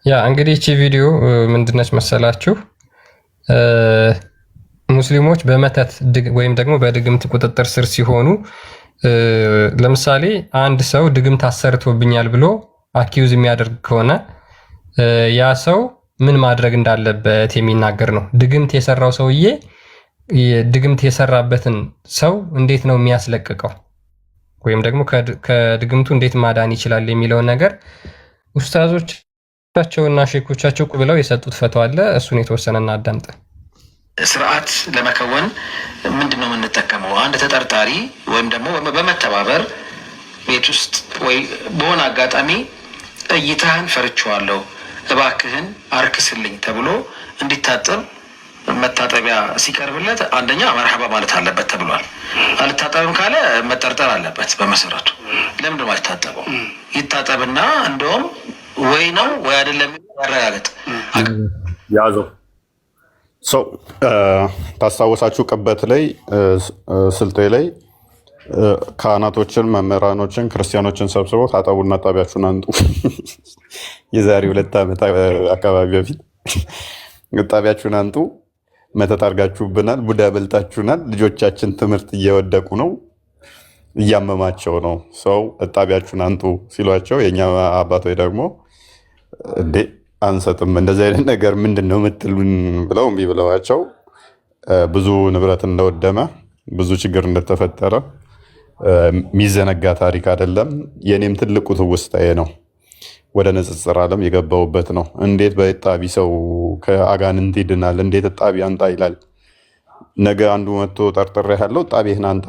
ያ እንግዲህ እቺ ቪዲዮ ምንድነች መሰላችሁ? ሙስሊሞች በመተት ወይም ደግሞ በድግምት ቁጥጥር ስር ሲሆኑ ለምሳሌ አንድ ሰው ድግምት አሰርቶብኛል ብሎ አኪዩዝ የሚያደርግ ከሆነ ያ ሰው ምን ማድረግ እንዳለበት የሚናገር ነው። ድግምት የሰራው ሰውዬ ድግምት የሰራበትን ሰው እንዴት ነው የሚያስለቅቀው ወይም ደግሞ ከድግምቱ እንዴት ማዳን ይችላል የሚለውን ነገር ኡስታዞቻቸውና ሼኮቻቸው ብለው የሰጡት ፈትዋ አለ። እሱን የተወሰነ እናዳምጥ። ስርዓት ለመከወን ምንድነው የምንጠቀመው? አንድ ተጠርጣሪ ወይም ደግሞ በመተባበር ቤት ውስጥ ወይ በሆነ አጋጣሚ እይታህን ፈርቼዋለሁ እባክህን አርክስልኝ ተብሎ እንዲታጠብ መታጠቢያ ሲቀርብለት አንደኛ መርሐባ ማለት አለበት ተብሏል። አልታጠብም ካለ መጠርጠር አለበት። በመሰረቱ ለምንድን ነው አይታጠበው? ይታጠብና እንደውም ወይ ነው ወይ አይደለም ያረጋግጥ ያዘው ሰው ታስታውሳችሁ ቅበት ላይ ስልጤ ላይ ካህናቶችን፣ መምህራኖችን፣ ክርስቲያኖችን ሰብስበው ታጠቡና ጣቢያችሁን አንጡ የዛሬ 2 ዓመት አካባቢ በፊት ጣቢያችሁን አንጡ፣ መተት አድርጋችሁብናል፣ ቡዳ በልታችሁናል፣ ልጆቻችን ትምህርት እየወደቁ ነው፣ እያመማቸው ነው፣ ሰው ጣቢያችሁን አንጡ ሲሏቸው የእኛ አባቶች ደግሞ እንዴ አንሰጥም፣ እንደዚህ አይነት ነገር ምንድን ነው የምትሉን ብለው እምቢ ብለዋቸው ብዙ ንብረት እንደወደመ ብዙ ችግር እንደተፈጠረ የሚዘነጋ ታሪክ አይደለም። የኔም ትልቁ ትውስታዬ ነው። ወደ ንጽጽር ዓለም የገባውበት ነው። እንዴት በእጣቢ ሰው ከአጋንንት ይድናል? እንዴት እጣቢ አንጣ ይላል? ነገ አንዱ መጥቶ ጠርጥሬ ያለው እጣቢህን አንጣ፣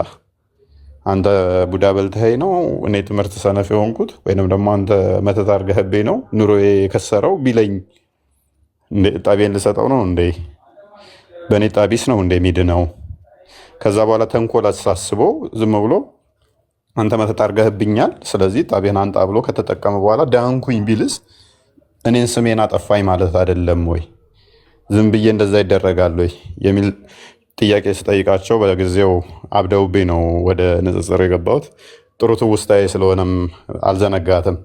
አንተ ቡዳ በልተኸኝ ነው እኔ ትምህርት ሰነፍ የሆንኩት ወይንም ደግሞ አንተ መተት አድርገህብኝ ነው ኑሮዬ የከሰረው ቢለኝ እጣቢን ልሰጠው ነው እንዴ? በእኔ ጣቢስ ነው እንደ ሚድነው? ከዛ በኋላ ተንኮል አሳስቦ ዝም ብሎ አንተ መተት አድርገህብኛል ስለዚህ ጣቢህን አንጣ ብሎ ከተጠቀመ በኋላ ዳንኩኝ ቢልስ እኔን ስሜን አጠፋኝ ማለት አይደለም ወይ? ዝም ብዬ እንደዛ ይደረጋል ወይ የሚል ጥያቄ ስጠይቃቸው በጊዜው አብደውብኝ ነው ወደ ንጽጽር የገባሁት። ጥሩ ትውስታዬ ስለሆነም አልዘነጋትም።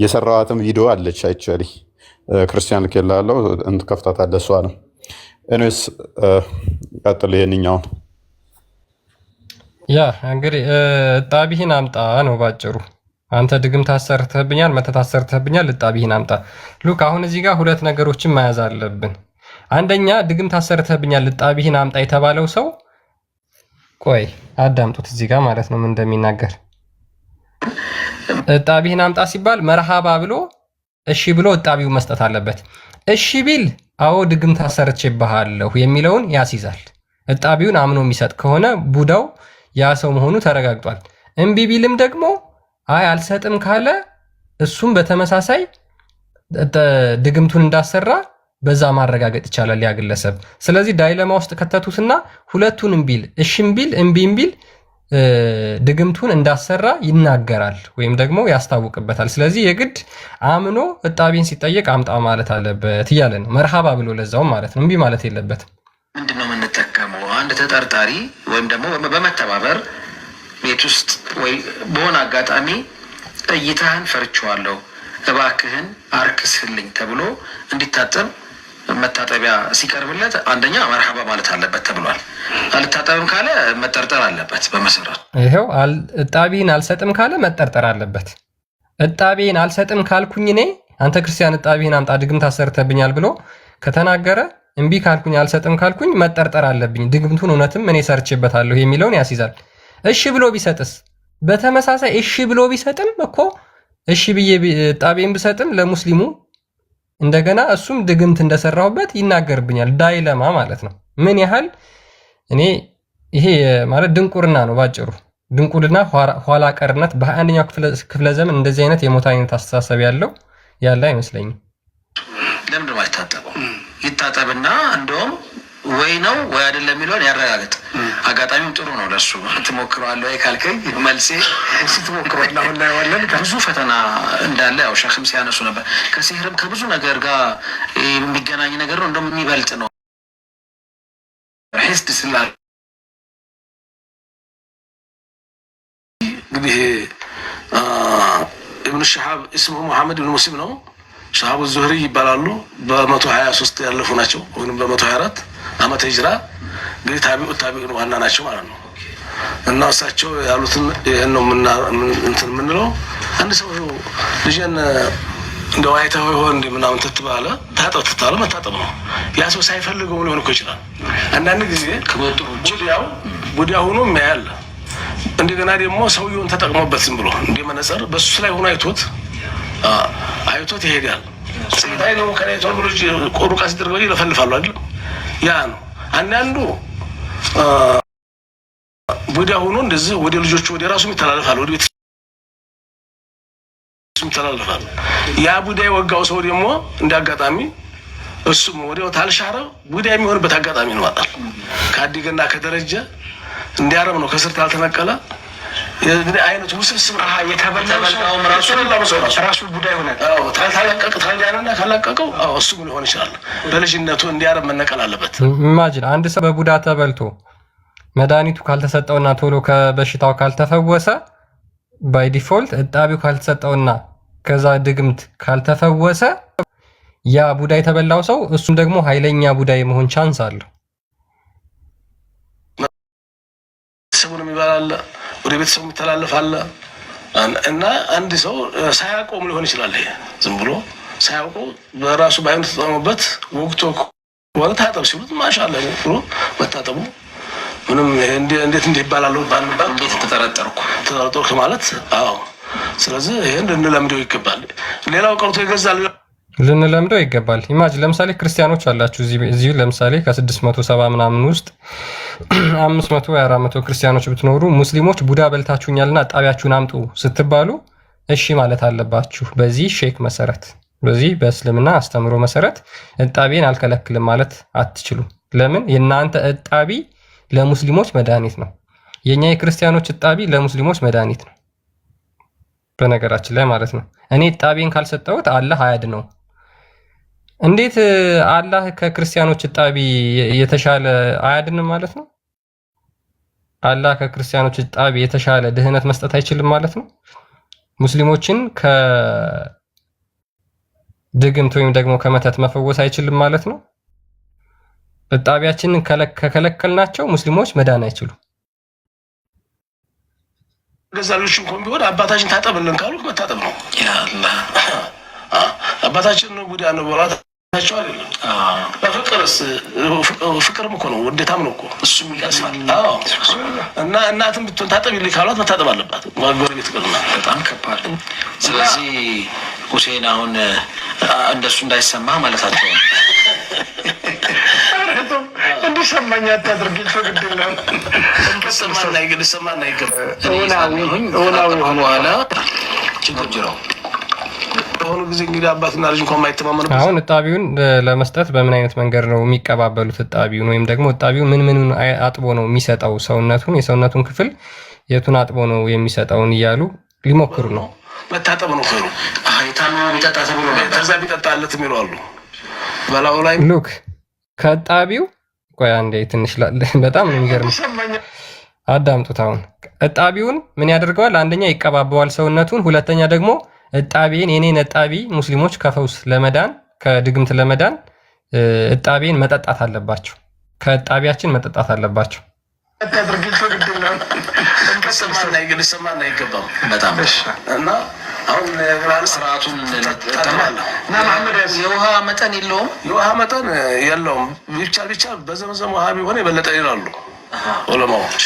የሰራዋትም ቪዲዮ አለች አይቻሊ ክርስቲያን ልኬልሃለሁ ከፍታታለህ። እሷ ነው እኔስ ቀጥል። ይሄንኛውን ያ እንግዲህ እጣቢህን አምጣ ነው ባጭሩ። አንተ ድግምት አሰርተህብኛል፣ መተት አሰርተህብኛል፣ እጣቢህን አምጣ። ሉክ አሁን እዚህ ጋር 2 ነገሮችን መያዝ አለብን። አንደኛ ድግምት አሰርተህብኛል እጣቢህን አምጣ የተባለው ሰው ቆይ አዳምጡት እዚህ ጋር ማለት ነው ምን እንደሚናገር። እጣቢህን አምጣ ሲባል መርሃባ ብሎ እሺ ብሎ እጣቢው መስጠት አለበት። እሺ ቢል አዎ ድግምት አሰርቼብሃለሁ የሚለውን ያስይዛል። እጣቢውን አምኖ የሚሰጥ ከሆነ ቡዳው ያ ሰው መሆኑ ተረጋግጧል። እምቢ ቢልም ደግሞ አይ አልሰጥም ካለ እሱም በተመሳሳይ ድግምቱን እንዳሰራ በዛ ማረጋገጥ ይቻላል ያ ግለሰብ። ስለዚህ ዳይለማ ውስጥ ከተቱትና ሁለቱንም ቢል እሺም ቢል እምቢም ቢል ድግምቱን እንዳሰራ ይናገራል ወይም ደግሞ ያስታውቅበታል። ስለዚህ የግድ አምኖ እጣቢን ሲጠየቅ አምጣ ማለት አለበት እያለ ነው። መርሃባ ብሎ ለዛውም ማለት ነው፣ እምቢ ማለት የለበትም። ምንድነው የምንጠቀመው? አንድ ተጠርጣሪ ወይም ደግሞ በመተባበር ቤት ውስጥ ወይ በሆነ አጋጣሚ እይታህን ፈርቼዋለሁ እባክህን አርክስልኝ ተብሎ እንዲታጠብ መታጠቢያ ሲቀርብለት አንደኛ መርሐባ ማለት አለበት ተብሏል። አልታጠብም ካለ መጠርጠር አለበት። በመሰረቱ ይሄው እጣቢህን አልሰጥም ካለ መጠርጠር አለበት። እጣቢህን አልሰጥም ካልኩኝ እኔ አንተ ክርስቲያን እጣቢህን አምጣ ድግምት አሰርተብኛል ብሎ ከተናገረ እምቢ ካልኩኝ አልሰጥም ካልኩኝ መጠርጠር አለብኝ። ድግምቱን እውነትም እኔ ሰርቼበታለሁ የሚለውን ያስይዛል። እሺ ብሎ ቢሰጥስ? በተመሳሳይ እሺ ብሎ ቢሰጥም እኮ እሺ ብዬ እጣቢን ብሰጥም ለሙስሊሙ እንደገና እሱም ድግምት እንደሰራሁበት ይናገርብኛል። ዳይለማ ማለት ነው። ምን ያህል እኔ ይሄ ማለት ድንቁርና ነው ባጭሩ። ድንቁርና ኋላ ቀርነት በ21ኛው ክፍለ ዘመን እንደዚህ አይነት የሞት አይነት አስተሳሰብ ያለ አይመስለኝም። ለምንድን ነው አይታጠበው? ይታጠብና እንደውም ወይ ነው ወይ አይደለም የሚለውን ያረጋግጥ። አጋጣሚው ጥሩ ነው ለሱ። ትሞክረዋለህ ወይ ካልከኝ መልሴ ስትሞክረዋለህ አሁን ላይ ወለን ብዙ ፈተና እንዳለ ያው ሸክም ሲያነሱ ነበር። ከሲህርም ከብዙ ነገር ጋር የሚገናኝ ነገር ነው፣ እንደውም የሚበልጥ ነው። ሒስድ ስላል እንግዲህ ኢብኑ ሸሃብ እስሙ መሐመድ ብን ሙስሊም ነው። ሻሃቡ ዙህሪ ይባላሉ። በ123 ያለፉ ናቸው ወይም በ124 ዓመተ ሂጅራ እንግዲህ ታቢዑን ዋና ናቸው ማለት ነው። እና እሳቸው ያሉትን ይሄን ነው የምንለው። አንድ ሰው ልጅን እንደው አይተው ይሆን እንደ ምናምን ተትባለ ታጠብ ተታለ መታጠብ ነው። ያ ሰው ሳይፈልገው ሊሆን እኮ ይችላል። አንዳንድ ጊዜ ከወጥሩ ቡዲያው ሆኖ የሚያያል። እንደገና ደግሞ ሰውየውን ተጠቅሞበት ዝም ብሎ እንደ መነጽር በሱ ላይ ሆኖ አይቶት ይሄዳል። ስለዚህ ነው ከላይ ተብሎ ልጅ ቁርቃ ሲደርገው ይለፈልፋሉ አይደል? ያ ነው አንዳንዱ ቡዲያ ሆኖ እንደዚህ ወደ ልጆቹ ወደ ራሱ ይተላለፋል፣ ወደ ቤት ይተላለፋል። ያ ቡዲያ የወጋው ሰው ደግሞ እንዳጋጣሚ እሱም ወዲያው ታልሻረ ቡዲያ የሚሆንበት አጋጣሚ ነው ማለት ካዲገና ከደረጀ እንዲያረም ነው ከስር ታልተነቀለ እንግዲህ አይነቱ ውስብስብ የተበላው ራሱ ቡዲያ ይሆናል። አዎ ታላቀቀ ካላቀቀው እሱ ሊሆን ይችላል። በልጅነቱ እንዲያረም መነቀል አለበት። ኢማጂን አንድ ሰው በቡዳ ተበልቶ መድኃኒቱ ካልተሰጠውና ቶሎ ከበሽታው ካልተፈወሰ ባይ ዲፎልት እጣቢው ካልተሰጠውና ከዛ ድግምት ካልተፈወሰ ያ ቡዳ የተበላው ሰው እሱም ደግሞ ኃይለኛ ቡዳ የመሆን ቻንስ አለው። ሰሙን የሚባላል ወደ ቤተሰቡ ይተላለፋል እና አንድ ሰው ሳያውቀው ሊሆን ይችላል። ይሄ ዝም ብሎ ሳያውቀው በራሱ ባይሆን ተጠቅሞበት ወቅቶ ወደ ታጠብ ሲሉት ማሻአላ ብሎ መታጠቡ ምንም እንዴት ይባላል ባንባል እንዴት ተጠረጠርኩ ማለት አዎ። ስለዚህ ይሄን ልንለምደው ይገባል። ሌላው ቀርቶ ይገዛል ልንለምደው ይገባል። ኢማጂን ለምሳሌ ክርስቲያኖች አላችሁ እዚህ ለምሳሌ ከ670 ምናምን ውስጥ 500 ወይ 400 ክርስቲያኖች ብትኖሩ ሙስሊሞች ቡዳ በልታችሁኛልና ጣቢያችሁን አምጡ ስትባሉ እሺ ማለት አለባችሁ። በዚህ ሼክ መሰረት በዚህ በእስልምና አስተምሮ መሰረት እጣቢን አልከለክልም ማለት አትችሉም። ለምን? የእናንተ እጣቢ ለሙስሊሞች መድኃኒት ነው። የኛ የክርስቲያኖች እጣቢ ለሙስሊሞች መድኃኒት ነው። በነገራችን ላይ ማለት ነው። እኔ እጣቢን ካልሰጠሁት አላህ አያድነው። እንዴት አላህ ከክርስቲያኖች እጣቢ የተሻለ አያድንም ማለት ነው? አላህ ከክርስቲያኖች እጣቢ የተሻለ ድህነት መስጠት አይችልም ማለት ነው? ሙስሊሞችን ከድግምት ወይም ደግሞ ከመተት መፈወስ አይችልም ማለት ነው? እጣቢያችንን ከከለከልናቸው ሙስሊሞች መዳን አይችሉም። ገዛሎች እንኳን ቢሆን አባታችን ታጠብልን ካሉት መታጠብ ነው። ያ አላህ አባታችን ነው ጉዳ ነው ወራታቸው አይደለም። በፍቅርስ ፍቅርም እኮ ነው ወደታም ነው እኮ እሱም ይላሳል። አዎ እና እናትም ብትሆን ታጠብልኝ ካሏት መታጠብ አለባት። ጎረቤት ገርና በጣም ከባድ። ስለዚህ ሁሴን አሁን እንደሱ እንዳይሰማ ማለታቸው ነው። እንዲሰማኝ አታድርግ ይፈቅድልኝ። እንከሰማና ይገድሰማና ይገባል በኋላ ችግር ነው። አሁን ጊዜ እንግዲህ አባትና ልጅ እንኳን ማይተማመኑ አሁን እጣቢውን ለመስጠት በምን አይነት መንገድ ነው የሚቀባበሉት? እጣቢውን ወይም ደግሞ እጣቢው ምን አጥቦ ነው የሚሰጠው? የሰውነቱን ክፍል የቱን አጥቦ ነው የሚሰጠውን እያሉ ሊሞክሩ ነው። መታጠብ ነው ከሩ አይታኑ ቢጠጣ ተብሎ ከዛ ቢጠጣለት የሚለው አሉ። በላው ላይ ሉክ ከእጣቢው ቆይ አንዴ ትንሽ በጣም ነው የሚገርም። አዳምጡት። አሁን እጣቢውን ምን ያደርገዋል? አንደኛ ይቀባበዋል ሰውነቱን፣ ሁለተኛ ደግሞ እጣቢን የኔን እጣቢ ሙስሊሞች ከፈውስ ለመዳን ከድግምት ለመዳን እጣቢን መጠጣት አለባቸው። ከእጣቢያችን መጠጣት አለባቸው። እንከሰማና ይገባም በጣም እና አሁን ስርዓቱን የውሃ መጠን የለውም። የውሃ መጠን የለውም። ብቻ በዘምዘም ውሃ ቢሆን የበለጠ ይላሉ ዑለማዎች።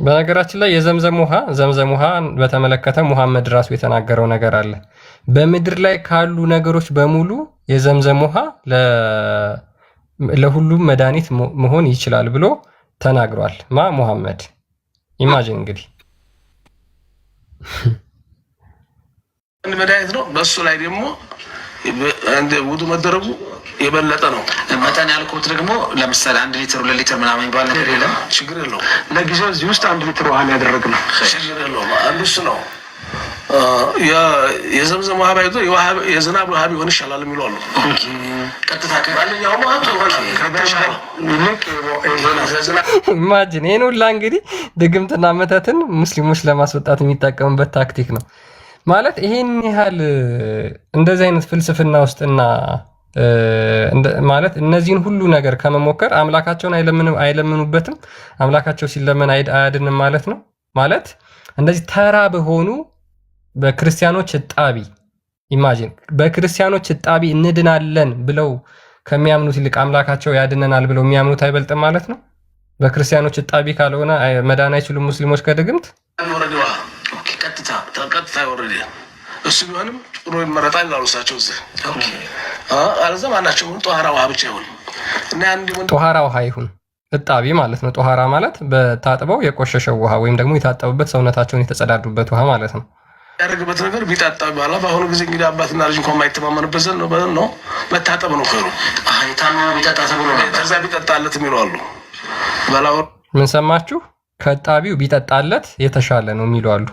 በነገራችን ላይ የዘምዘም ውሃ በተመለከተ ሙሐመድ ራሱ የተናገረው ነገር አለ። በምድር ላይ ካሉ ነገሮች በሙሉ የዘምዘም ውሃ ለሁሉም መድኃኒት መሆን ይችላል ብሎ ተናግሯል። ሙሐመድ ኢማጂን እንግዲህ መድኃኒት ነው። በሱ ላይ ደግሞ ውዱ መደረጉ የበለጠ ነው። መጠን ያልኩት ደግሞ ለምሳሌ 1 ሊትር 2 ሊትር ምናምን የሚባል ነገር የለም። ችግር የለውም። ለጊዜው እዚህ ውስጥ 1 ሊትር ውሃ ያደረግነው ችግር የለውም። አንዱ እሱ ነው። የዘምዘም ውሃ ባይቶ የዝናብ ውሃ ቢሆን ይሻላል የሚሉ አሉ። ቀጥታ ከማንኛውም ኢማጂን ይሄን ሁላ እንግዲህ ድግምትና መተትን ሙስሊሞች ለማስወጣት የሚጠቀሙበት ታክቲክ ነው። ማለት ይሄን ያህል እንደዚህ አይነት ፍልስፍና ውስጥና ማለት እነዚህን ሁሉ ነገር ከመሞከር አምላካቸውን አይለምኑበትም? አምላካቸው ሲለመን አያድንም ማለት ነው። ማለት እንደዚህ ተራ በሆኑ በክርስቲያኖች እጣቢ ኢማጂን በክርስቲያኖች እጣቢ እንድናለን ብለው ከሚያምኑት ይልቅ አምላካቸው ያድነናል ብለው የሚያምኑት አይበልጥም ማለት ነው። በክርስቲያኖች እጣቢ ካልሆነ መዳን አይችሉም ሙስሊሞች ከድግምት። ቀጥታ ወረደ። እሱ ቢሆንም ጥሩ ይመረጣል ይላሉ እሳቸው። እዚህ አለዚያ ማናቸው ጧሃራ ውሃ ብቻ ይሁን እና ጧሃራ ውሃ ይሁን እጣቢ ማለት ነው። ጧሃራ ማለት በታጥበው የቆሸሸው ውሃ ወይም ደግሞ የታጠቡበት ሰውነታቸውን የተጸዳዱበት ውሃ ማለት ነው። ያደረግበት ነገር ቢጣጣ በኋላ በአሁኑ ጊዜ እንግዲህ አባትና ልጅ እንኳን የማይተማመንበት ዘንድ ነው መታጠብ ነው ከሩ ቢጠጣ ተብሎ ከዛ ቢጠጣለት የሚሉ አሉ። ምን ሰማችሁ? ከእጣቢው ቢጠጣለት የተሻለ ነው የሚሉ አሉ።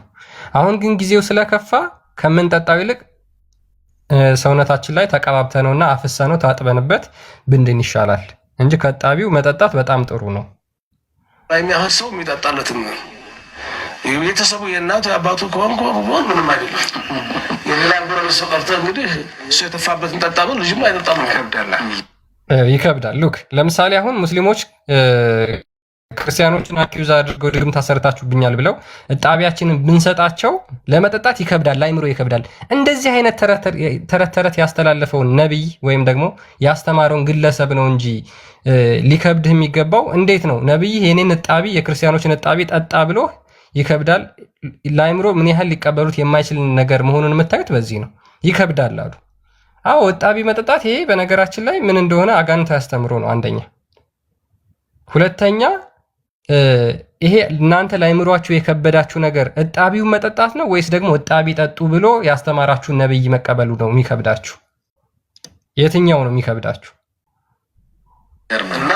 አሁን ግን ጊዜው ስለከፋ ከምንጠጣው ይልቅ ሰውነታችን ላይ ተቀባብተነውና አፍሰነው ታጥበንበት ብንድን ይሻላል እንጂ ከእጣቢው መጠጣት በጣም ጥሩ ነው። የሚያህል ሰው የሚጠጣለትም ቤተሰቡ የእናቱ የአባቱ ከሆን ምንም አይደለም። የሌላ ጎረቤት ሰው ቀርተህ እንግዲህ እሱ የተፋበትን ጠጣ ነው ልጅም አይጠጣም። ይከብዳል። ሉክ ለምሳሌ አሁን ሙስሊሞች ክርስቲያኖችን አኪዩዝ አድርገው ድግምት አሰርታችሁብኛል ብለው እጣቢያችንን ብንሰጣቸው ለመጠጣት ይከብዳል፣ ላይምሮ ይከብዳል። እንደዚህ አይነት ተረት ተረት ያስተላለፈውን ነቢይ ወይም ደግሞ ያስተማረውን ግለሰብ ነው እንጂ ሊከብድህ የሚገባው። እንዴት ነው ነቢይ የኔን እጣቢ የክርስቲያኖችን እጣቢ ጠጣ ብሎ ይከብዳል። ላይምሮ ምን ያህል ሊቀበሉት የማይችል ነገር መሆኑን የምታዩት በዚህ ነው። ይከብዳል አሉ። አዎ እጣቢ መጠጣት ይሄ በነገራችን ላይ ምን እንደሆነ አጋንንት ያስተምሮ ነው አንደኛ። ሁለተኛ ይሄ እናንተ ላይምሯችሁ የከበዳችሁ ነገር እጣቢው መጠጣት ነው ወይስ ደግሞ እጣቢ ጠጡ ብሎ ያስተማራችሁ ነብይ መቀበሉ ነው የሚከብዳችሁ? የትኛው ነው የሚከብዳችሁ? እና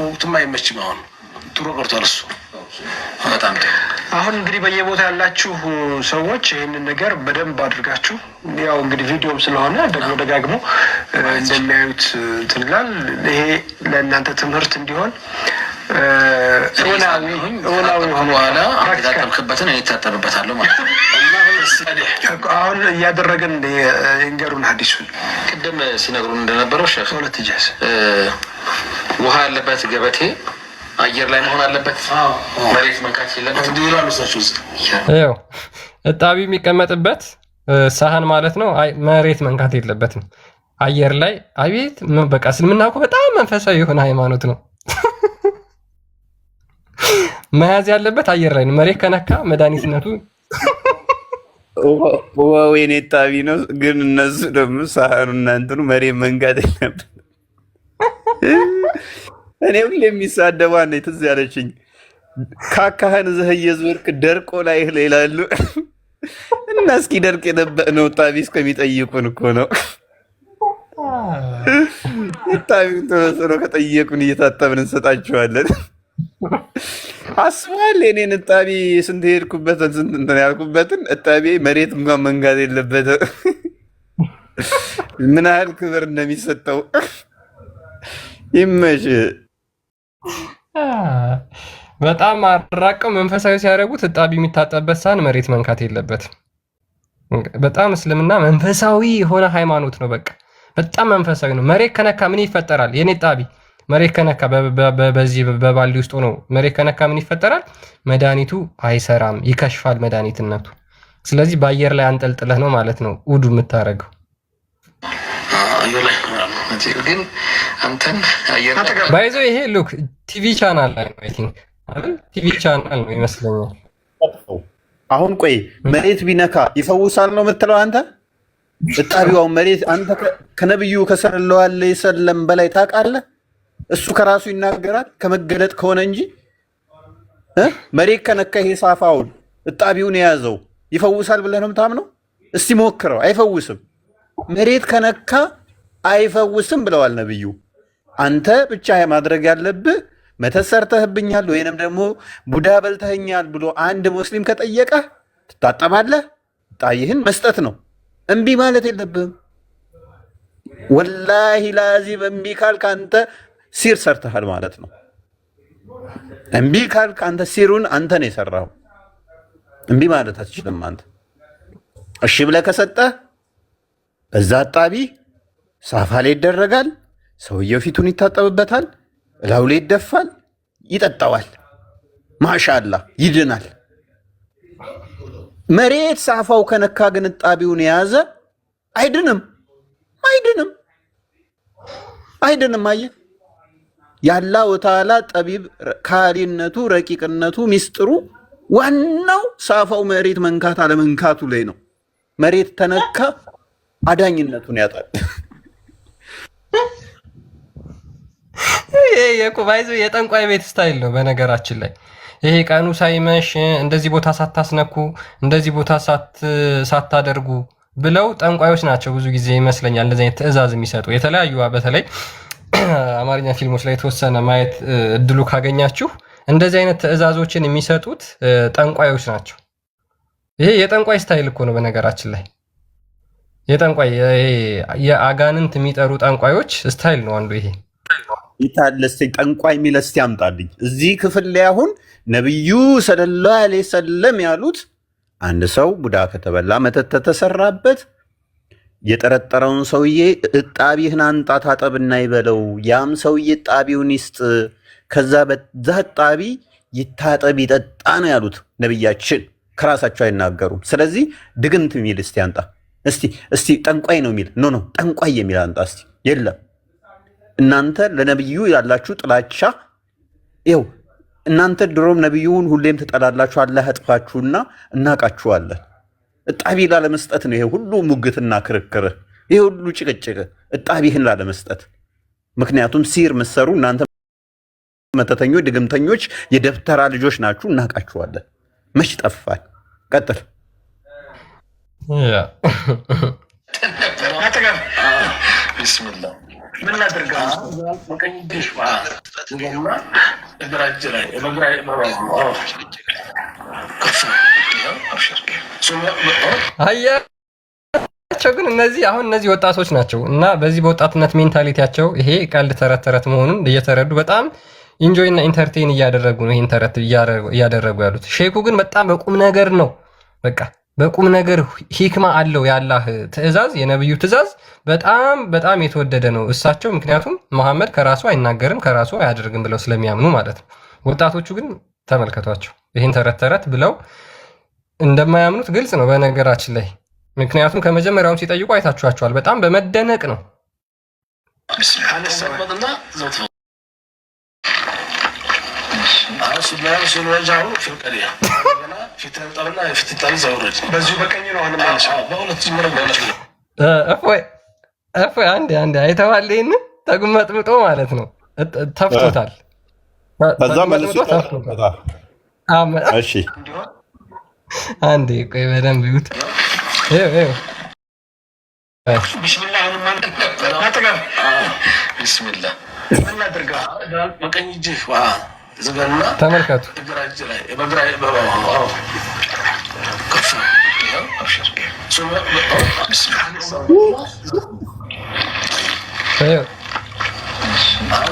ወቅቱም አይመችም። አሁን ጥሩ ቀርቷል እሱ በጣም አሁን እንግዲህ በየቦታ ያላችሁ ሰዎች ይህንን ነገር በደንብ አድርጋችሁ ያው እንግዲህ ቪዲዮም ስለሆነ ደግሞ ደጋግሞ እንደሚያዩት እንትን ይላል። ይሄ ለእናንተ ትምህርት እንዲሆን እውናዊ በኋላ አታጠብክበትን እኔ ታጠብበታለሁ ማለት ነው። አሁን እያደረገን የእንገሩን ሀዲሱን ቅድም ሲነግሩን እንደነበረው ሸህ ሁለት ጃስ ውሃ ያለበት ገበቴ አየር ላይ መሆን አለበት። መሬት መንካት የለበትም። ይኸው እጣቢ የሚቀመጥበት ሳህን ማለት ነው። መሬት መንካት የለበትም። አየር ላይ አቤት በቃ እስልምና እኮ በጣም መንፈሳዊ የሆነ ሃይማኖት ነው። መያዝ ያለበት አየር ላይ ነው። መሬት ከነካ መድኃኒትነቱ ውሃው የኔ እጣቢ ነው። ግን እነሱ ደግሞ ሳህኑ እናንተኑ መሬት መንካት የለበት። እኔ ሁሌ የሚሳደባ ነው ትዝ ያለችኝ ካካህን ዘህየዝወርቅ ደርቆ ላይ ይላሉ እና እስኪ ደርቅ የነበረው እጣቢ እስከሚጠይቁን እኮ ነው። እጣቢውን ተወሰኖ ከጠየቁን እየታጠብን እንሰጣቸዋለን። አስቧል የኔን እጣቢ ስንት ሄድኩበትን ስንት እንትን ያልኩበትን እጣቢ መሬት እንኳን መንጋት የለበትም። ምን ያህል ክብር እንደሚሰጠው ይመች። በጣም አራቀው መንፈሳዊ ሲያደርጉት እጣቢ የሚታጠብበት ሳህን መሬት መንካት የለበትም። በጣም እስልምና መንፈሳዊ የሆነ ሃይማኖት ነው። በቃ በጣም መንፈሳዊ ነው። መሬት ከነካ ምን ይፈጠራል? የኔ እጣቢ መሬት ከነካ በዚህ በባልዲ ውስጥ ሆኖ መሬት ከነካ ምን ይፈጠራል? መድኃኒቱ አይሰራም፣ ይከሽፋል መድኃኒትነቱ። ስለዚህ በአየር ላይ አንጠልጥለህ ነው ማለት ነው ውዱ የምታደርገው። ግን አንተን ባይዘው ይሄ ሉክ ቲቪ ቻናል ላይ ነው። አይ ቲንክ አይደል? ቲቪ ቻናል ነው ይመስለኛል። አሁን ቆይ መሬት ቢነካ ይፈውሳል ነው የምትለው አንተ? እጣቢው መሬት አንተ ከነብዩ ከሰለላሁ ዐለይሂ ወሰለም በላይ ታውቃለህ? እሱ ከራሱ ይናገራል ከመገለጥ ከሆነ እንጂ መሬት ከነካ ይሄ ሳፋውን እጣቢውን የያዘው ይፈውሳል ብለህ ነው የምታምነው? እስቲ ሞክረው። አይፈውስም። መሬት ከነካ አይፈውስም ብለዋል ነብዩ። አንተ ብቻ ማድረግ ያለብህ መተሰርተህብኛል ወይንም ደግሞ ቡዳ በልተኸኛል ብሎ አንድ ሙስሊም ከጠየቀህ ትታጠባለህ። ጣይህን መስጠት ነው። እምቢ ማለት የለብህም። ወላሂ ላዚም እምቢ ካልክ አንተ ሲር ሰርተሃል ማለት ነው። እምቢ ካልክ አንተ ሲሩን አንተ ነው የሰራው። እምቢ ማለት አትችልም አንተ። እሺ ብለህ ከሰጠህ በዛ አጣቢ ሳፋ ላይ ይደረጋል። ሰውየው ፊቱን ይታጠብበታል፣ እላው ላይ ይደፋል፣ ይጠጣዋል። ማሻአላ ይድናል። መሬት ሳፋው ከነካ ግን እጣቢውን የያዘ አይድንም፣ አይድንም፣ አይድንም። አየህ የአላህ ተዓላ ጠቢብ ካሊነቱ፣ ረቂቅነቱ፣ ሚስጥሩ ዋናው ሳፋው መሬት መንካት አለመንካቱ ላይ ነው። መሬት ተነካ አዳኝነቱን ያጣል። ይሄ የቁባይዞ የጠንቋይ ቤት ስታይል ነው። በነገራችን ላይ ይሄ ቀኑ ሳይመሽ እንደዚህ ቦታ ሳታስነኩ እንደዚህ ቦታ ሳታደርጉ ብለው ጠንቋዮች ናቸው ብዙ ጊዜ ይመስለኛል እንደዚህ አይነት ትዕዛዝ የሚሰጡ የተለያዩ በተለይ አማርኛ ፊልሞች ላይ የተወሰነ ማየት እድሉ ካገኛችሁ እንደዚህ አይነት ትዕዛዞችን የሚሰጡት ጠንቋዮች ናቸው። ይሄ የጠንቋይ ስታይል እኮ ነው። በነገራችን ላይ የጠንቋይ የአጋንንት የሚጠሩ ጠንቋዮች ስታይል ነው አንዱ ይሄ። ይታለስቲ ጠንቋይ የሚል እስቲ አምጣልኝ። እዚህ ክፍል ላይ አሁን ነቢዩ ሰለላሁ ዐለይሂ ወሰለም ያሉት አንድ ሰው ቡዳ ከተበላ መተት ተሰራበት የጠረጠረውን ሰውዬ እጣቢህን አንጣ ታጠብና ይበለው። ያም ሰውዬ እጣቢውን ይስጥ፣ ከዛ በዛ እጣቢ ይታጠብ ይጠጣ ነው ያሉት ነቢያችን። ከራሳቸው አይናገሩም። ስለዚህ ድግምት የሚል እስቲ አንጣ። እስቲ ጠንቋይ ነው የሚል ኖ ጠንቋይ የሚል አንጣ እስቲ። የለም እናንተ ለነቢዩ ያላችሁ ጥላቻ ይኸው። እናንተ ድሮም ነቢዩን ሁሌም ትጠላላችሁ። አላህ ያጥፋችሁና እናቃችኋለን። እጣቢ ላለመስጠት ነው ይሄ ሁሉ ሙግትና ክርክር፣ ይሄ ሁሉ ጭቅጭቅ እጣቢህን ላለመስጠት። ምክንያቱም ሲር ምሰሩ እናንተ መተተኞች፣ ድግምተኞች፣ የደብተራ ልጆች ናችሁ። እናቃችኋለን። መች ጠፋል? ቀጥል። ቢስሚላ ምን ላድርግ? በቀኝ እጅሽ ገና እግራጅ ላይ አያቸው። ግን እነዚህ ወጣቶች ናቸው እና በዚህ በወጣትነት ሜንታሊቲያቸው ይሄ ቀልድ ተረት ተረት መሆኑን እየተረዱ በጣም ኢንጆይ እና ኢንተርቴን እያደረጉ ነው ይህን ተረት እያደረጉ ያሉት። ሼኩ ግን በጣም በቁም ነገር ነው። በቃ በቁም ነገር ሂክማ አለው። የአላህ ትዕዛዝ የነብዩ ትዕዛዝ በጣም በጣም የተወደደ ነው እሳቸው። ምክንያቱም መሐመድ ከራሱ አይናገርም ከራሱ አያደርግም ብለው ስለሚያምኑ ማለት ነው። ወጣቶቹ ግን ተመልከቷቸው ይህን ተረት ተረት ብለው እንደማያምኑት ግልጽ ነው በነገራችን ላይ። ምክንያቱም ከመጀመሪያውም ሲጠይቁ አይታችኋቸዋል። በጣም በመደነቅ ነው። በዚሁ በቀኝ ነው አሁን እፎይ አንዴ አይተዋል። ይህን ተጉመጥምጦ ማለት ነው ተፍቶታል። ከዛ መልሶ እሺ አንዴ ቆይ በደንብ ይዩት። ቢስሚላ በቀኝ እጅሽ ዝገና ተመልከቱ።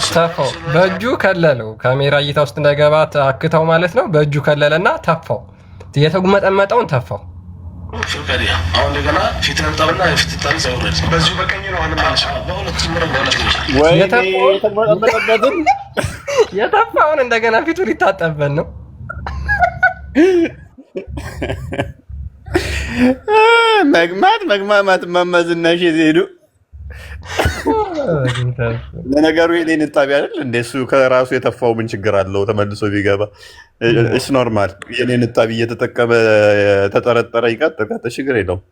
ተፋው በእጁ ከለለው። ካሜራ እይታ ውስጥ እንዳይገባ አክተው ማለት ነው። በእጁ ከለለና ተፋው። የተጉመጠመጠውን ተፋው። አሁን እንደገና ፊትህን ጠብና የፊት ጣል ዘውረድ። በዚሁ በቀኝ ነው አሁን ማለት የተፋውን እንደገና ፊቱ ሊታጠብበት ነው። መግማማት መመዝነሽ ሄዱ። ለነገሩ የኔን እጣቢ አይደል እንደ እሱ ከራሱ የተፋው ምን ችግር አለው? ተመልሶ ቢገባ እስ ኖርማል። የኔን እጣቢ እየተጠቀመ ተጠረጠረ ይቀጥል፣ ችግር የለውም።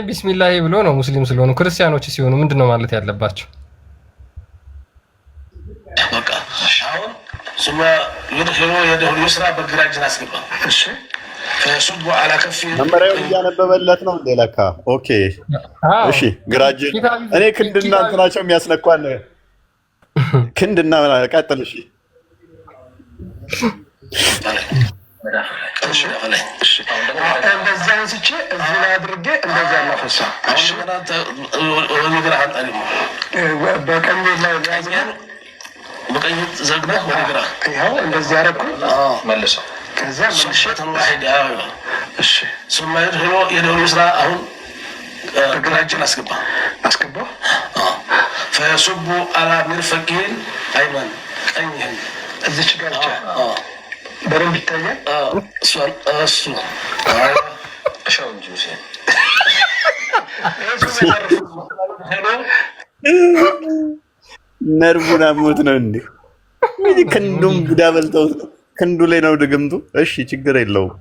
ቢስሚላሂ ብሎ ነው። ሙስሊም ስለሆኑ ክርስቲያኖች ሲሆኑ ምንድን ነው ማለት ያለባቸው? መመሪያውን እያነበበለት ነው እንዴ? ለካ ኦኬ፣ እሺ። ግራጅ እኔ ክንድና እንትናቸው የሚያስነኳን ክንድና ቀጥል። እሺ እንደዚህ አንስቼ እዚህ ላይ አድርጌ እንደዚህ ያላፈሳ በቀኝ ላይ በቀኝ ዘግነህ ወደ ግራ ይኸው እንደዚህ ያደረኩ መልሰው ከዚያ እሺ ሱማይድ ሄሎ የደውሉ ስራ አሁን እግራችን አስገባ ፈየሱቡ አላ ሚርፈቂን አይመን ቀኝህን እዚች ጋር ብቻ በደንብ ይታያል። እሱ ሻው እንጂ ነርቡን አሞት ነው እንዴ? ክንዱም ቡዳ በልተውት ነው። ክንዱ ላይ ነው ድግምቱ። እሺ ችግር የለውም።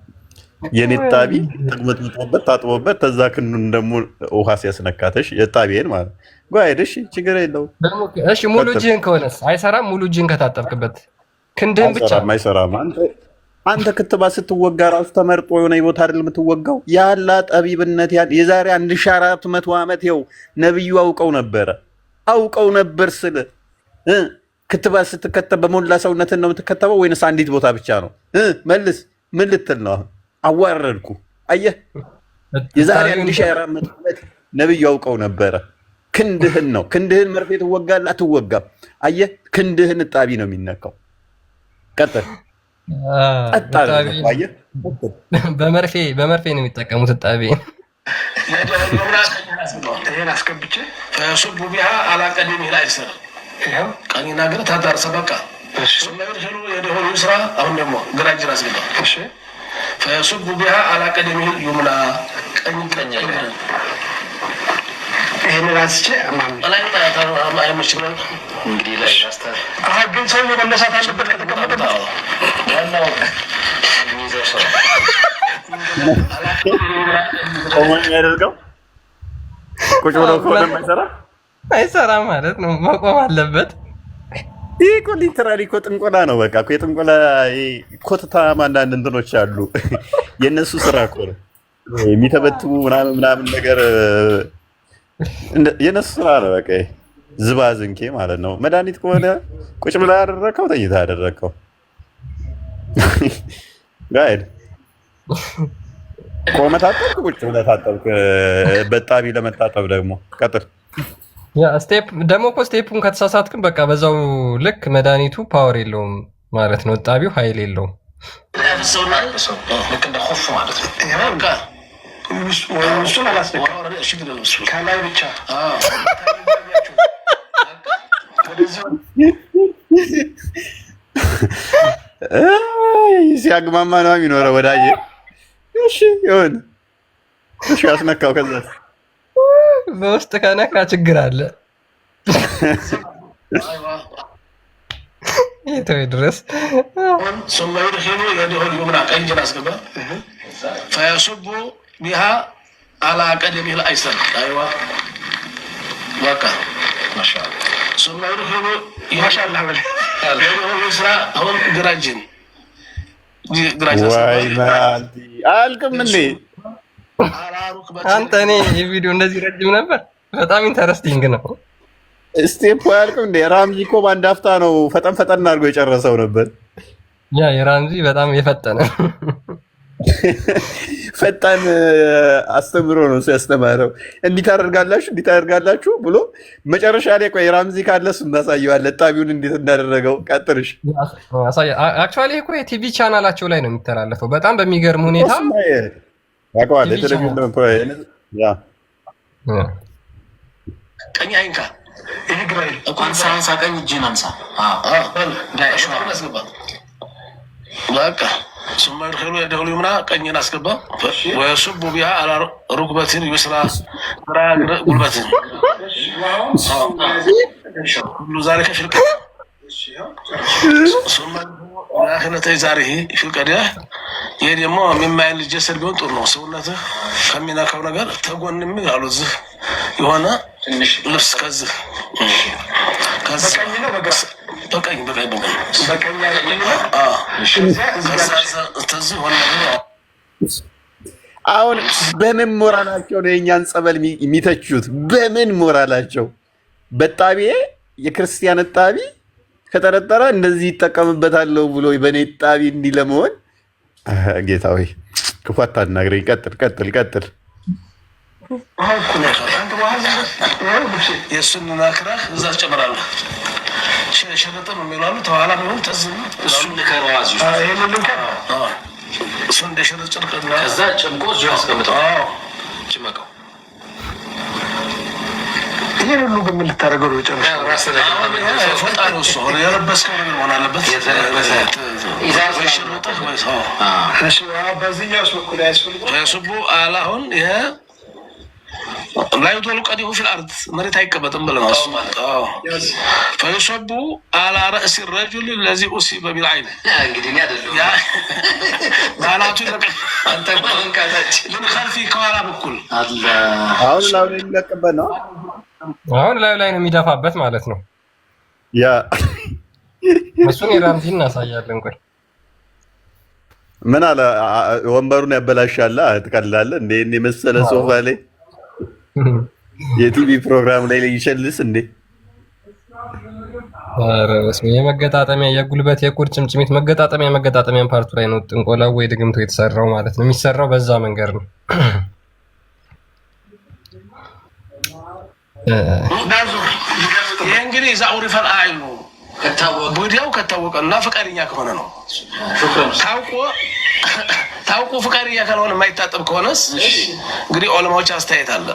የኔ ጣቢ ተመጥቶበት ታጥቦበት ተዛ ክንዱን ደግሞ ውሃ ሲያስነካተሽ የጣቢዬን ማለት ጓይድ። እሺ ችግር የለውም። እሺ ሙሉ እጅህን ከሆነስ አይሰራም? ሙሉ እጅህን ከታጠብክበት ክንድህን ብቻ አይሰራም። አንተ ክትባት ስትወጋ ራሱ ተመርጦ የሆነ ቦታ አይደል የምትወጋው? ያላ ጠቢብነት የዛሬ 1400 ዓመት ይኸው ነብዩ አውቀው ነበር ስል ክትባት ስትከተብ በሞላ ሰውነትን ነው የምትከተበው ወይንስ አንዲት ቦታ ብቻ ነው? መልስ። ምን ልትል ነው? አዋረድኩ። አየህ፣ የዛሬ 1400 ዓመት ነብዩ አውቀው ነበረ። ክንድህን መርፌ ትወጋለህ አትወጋም? አየህ፣ ክንድህን እጣቢ ነው የሚነካው። ቀጥል። በመርፌ ነው የሚጠቀሙት እጣቢ። ይሄን አስገብቼ ፈየሱቡ ቢሃ አላ ቀዲሚሂል አይሰር ቀኝና ግራ ታዳርሰ በቃ ሱማይድ ሄሎ የደውሉ ስራ አሁን ደግሞ ግራ እጅን አስገባ። እሺ ፈየሱቡ ቢሃ አላ ቀዲሚሂል ዩምና ቀኝ ይሄንን አንስቼ እንግዲህ ላይ ግን ሰው መነሳት አለበት ከተቀመጠበት። ያደርገው ቁጭ ብሎ ከሆነ አይሰራ ማለት ነው። መቆም አለበት። ይህ እኮ ሊትራሊ እኮ ጥንቆላ ነው። በቃ እኮ የጥንቆላ ኮትታም አንዳንድ እንትኖች አሉ። የእነሱ ስራ እኮ ነው የሚተበትቡ ምናምን ነገር የእነሱ ስራ ነው። በቃ ዝባዝንኬ ማለት ነው። መድኃኒት ከሆነ ቁጭ ብላ ያደረግከው ተኝታ ያደረግከው ጋይድ ቆመ ታጠብክ፣ ቁጭ ብለህ ታጠብክ። በጣቢ ለመታጠብ ደግሞ ቀጥል። ስቴፕ ደግሞ እኮ ስቴፑን ከተሳሳትክም በቃ በዛው ልክ መድኃኒቱ ፓወር የለውም ማለት ነው። እጣቢው ኃይል የለውም። ልክ እንደ ኮፍ ማለት ነው። እሱን አላስነካም ከላይ ብቻ ሲያግማማ ነው የሚኖረው ወዳጄ። እሺ ይሁን። እሺ አስነካው። ከዛ በውስጥ ከነካ ችግር አለ። ይተው ድረስ ሱማይድ ሄሎ የደውሉ ዩምና ቀኝን አስገባ። ፈየሱቡ ቢሃ አላ ቀዲሚሂል አይሰር አይዋ በቃ ማሻአላ ሱማይድ ሄሎ ማሻአላ በለ የደውሉ ስራ አሁን ግራጅን ወይ ማንቲ አልቅም እንዴ አንተ። እኔ የቪዲዮ እንደዚህ ረጅም ነበር። በጣም ኢንተረስቲንግ ነው። ስቴፕ አያልቅም እንዴ? ራምዚ እኮ በአንድ አፍታ ነው ፈጠን አድርጎ የጨረሰው ነበር። ያ የራምዚ በጣም የፈጠነ ፈጣን አስተምሮ ነው እሱ ያስተማረው። እንዲህ ታደርጋላችሁ ብሎ መጨረሻ ላይ ቆይ ራምዚ ካለ እሱ እናሳየዋለን ጣቢውን እንዴት እንዳደረገው። ቀጥልሽ። አክቹዋሊ እኮ የቲቪ ቻናላቸው ላይ ነው የሚተላለፈው በጣም በሚገርም ሁኔታ። ያውቀዋል የቴሌቪዥን ቀኝ አይንካ። ይሄ ግራ እንኳን ሳንሳ ቀኝ እጅን አንሳ። በቃ ሱማይድ ሄሎ የደውሉ ዩምና ቀኝን አስገባ። ወየሱቡ ቢሃ አላ ሩክበትን ዩስራ ግራ ጉልበትን ሁሉ ዛሬ ከሽልቀ ሱማይድ ዛሬ ሽልቀዲያ። ይሄ ደግሞ የሚማይል ጀሰድ ቢሆን ጥሩ ነው። ሰውነትህ ከሚነካው ነገር ተጎንም ያሉ ዝህ የሆነ ልብስ ከዚህ አሁን በምን ሞራላቸው ነው የእኛን ጸበል የሚተቹት? በምን ሞራላቸው? በጣቢ የክርስቲያን ጣቢ ከጠረጠረ እንደዚህ ይጠቀምበታለሁ ብሎ በእኔ ጣቢ እንዲህ ለመሆን ጌታ ሆይ ክፉ አታናግረኝ። ቀጥል። የእሱን ናክራህ እዛ ትጨምራለህ። ሸረጠ ነው የሚላሉ ተኋላ ቢሆን ተዝም እሱን ልከረዋዝ እሱ እንደ ሸረጥ ጨርቅ ከዛ ጨምቆ እዚሁ ያስቀምጠው ጭመቀው። ይሄን ሁሉ ግን ምን ልታደርገው ነው? ጨርቅ ፎጣ ነው እሱ ሆነ የለበስከው ነገር መሆን አለበት። በዚህኛው በኩል ያስቡ አላሁን ይሄ لا يطول قديه في الأرض مريت هيك بتنبل ناس فيصب على رأس الرجل الذي أصيب بالعين يا معناته لك أنت من خلفي كوارع بكل አሁን ላይ ነው የሚደፋበት ማለት ነው። ያ እሱን የራምዚን እናሳያለን። ቆይ ምን አለ ወንበሩን ያበላሻል ትቀላለህ እንዴ? እኔ መሰለ ሶፋ ላይ የቲቪ ፕሮግራም ላይ ይሸልስ እንዴ? ኧረ በስመ የመገጣጠሚያ የጉልበት የቁርጭምጭሚት መገጣጠሚያ ፓርቱ ላይ ነው ጥንቆላው ወይ ድግምቱ የተሰራው ማለት ነው። የሚሰራው በዛ መንገድ ነው። ይሄ እንግዲህ ዛውሪ ፈልአይ ነው ከታወቀና ፈቃደኛ ከሆነ ነው። ታውቆ ፈቃደኛ ካልሆነ የማይታጠብ ከሆነስ እንግዲህ ዑለማዎች አስተያየት አለ።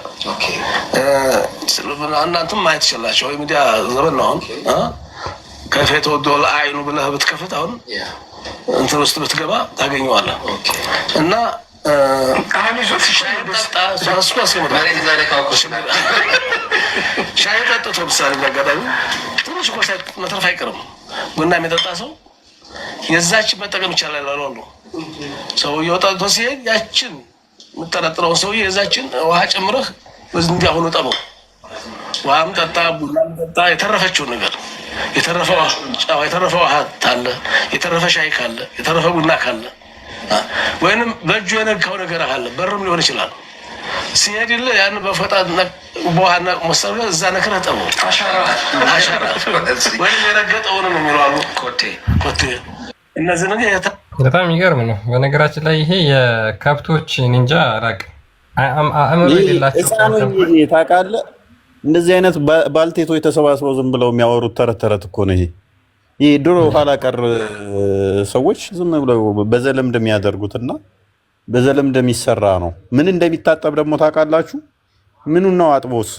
እናንተም ማየት ትችላላችሁ። ወይ ሚዲያ ዘመን ነው። ከፌት ወዶል አይኑ ብለህ ብትከፍት አሁን እንትን ውስጥ ብትገባ ታገኘዋለህ። እና ሻይ ጠጥቶ ምሳሌ አጋጣሚ ትንሽ እኮ መትረፍ አይቀርም። ቡና የሚጠጣ ሰው የዛችን መጠቀም ይቻላል አሉ። ሰውየው ጠጥቶ ሲሄድ ያችን የምጠረጥረውን ሰውዬ የዛችን ውሃ ጨምረህ በዚህ አሁኑ ጠበው። ውሃም ጠጣ፣ ቡናም ጠጣ፣ የተረፈችውን ነገር የተረፈ ውሃ ካለ፣ የተረፈ ሻይ ካለ፣ የተረፈ ቡና ካለ ወይንም በእጁ የነካው ነገር አለ፣ በርም ሊሆን ይችላል። ሲሄድልህ ያን በፎጣ በውሃና መሰለ እዛ ነክረህ ጠበው። አሻራ ወይንም የረገጠውን ነው የሚለው ኮቴ እነዚህ ነገር በጣም የሚገርም ነው። በነገራችን ላይ ይሄ የከብቶች ኒንጃ አላቅ አእምሮ የሌላቸው ታውቃለህ። እንደዚህ አይነት ባልቴቶች ተሰባስበው ዝም ብለው የሚያወሩት ተረት እኮ ነው። ይሄ ድሮ ኋላ ቀር ሰዎች ዝም ብለው በዘለምድ የሚያደርጉትና በዘለምድ የሚሰራ ነው። ምን እንደሚታጠብ ደግሞ ታውቃላችሁ? ምኑን ነው አጥቦስ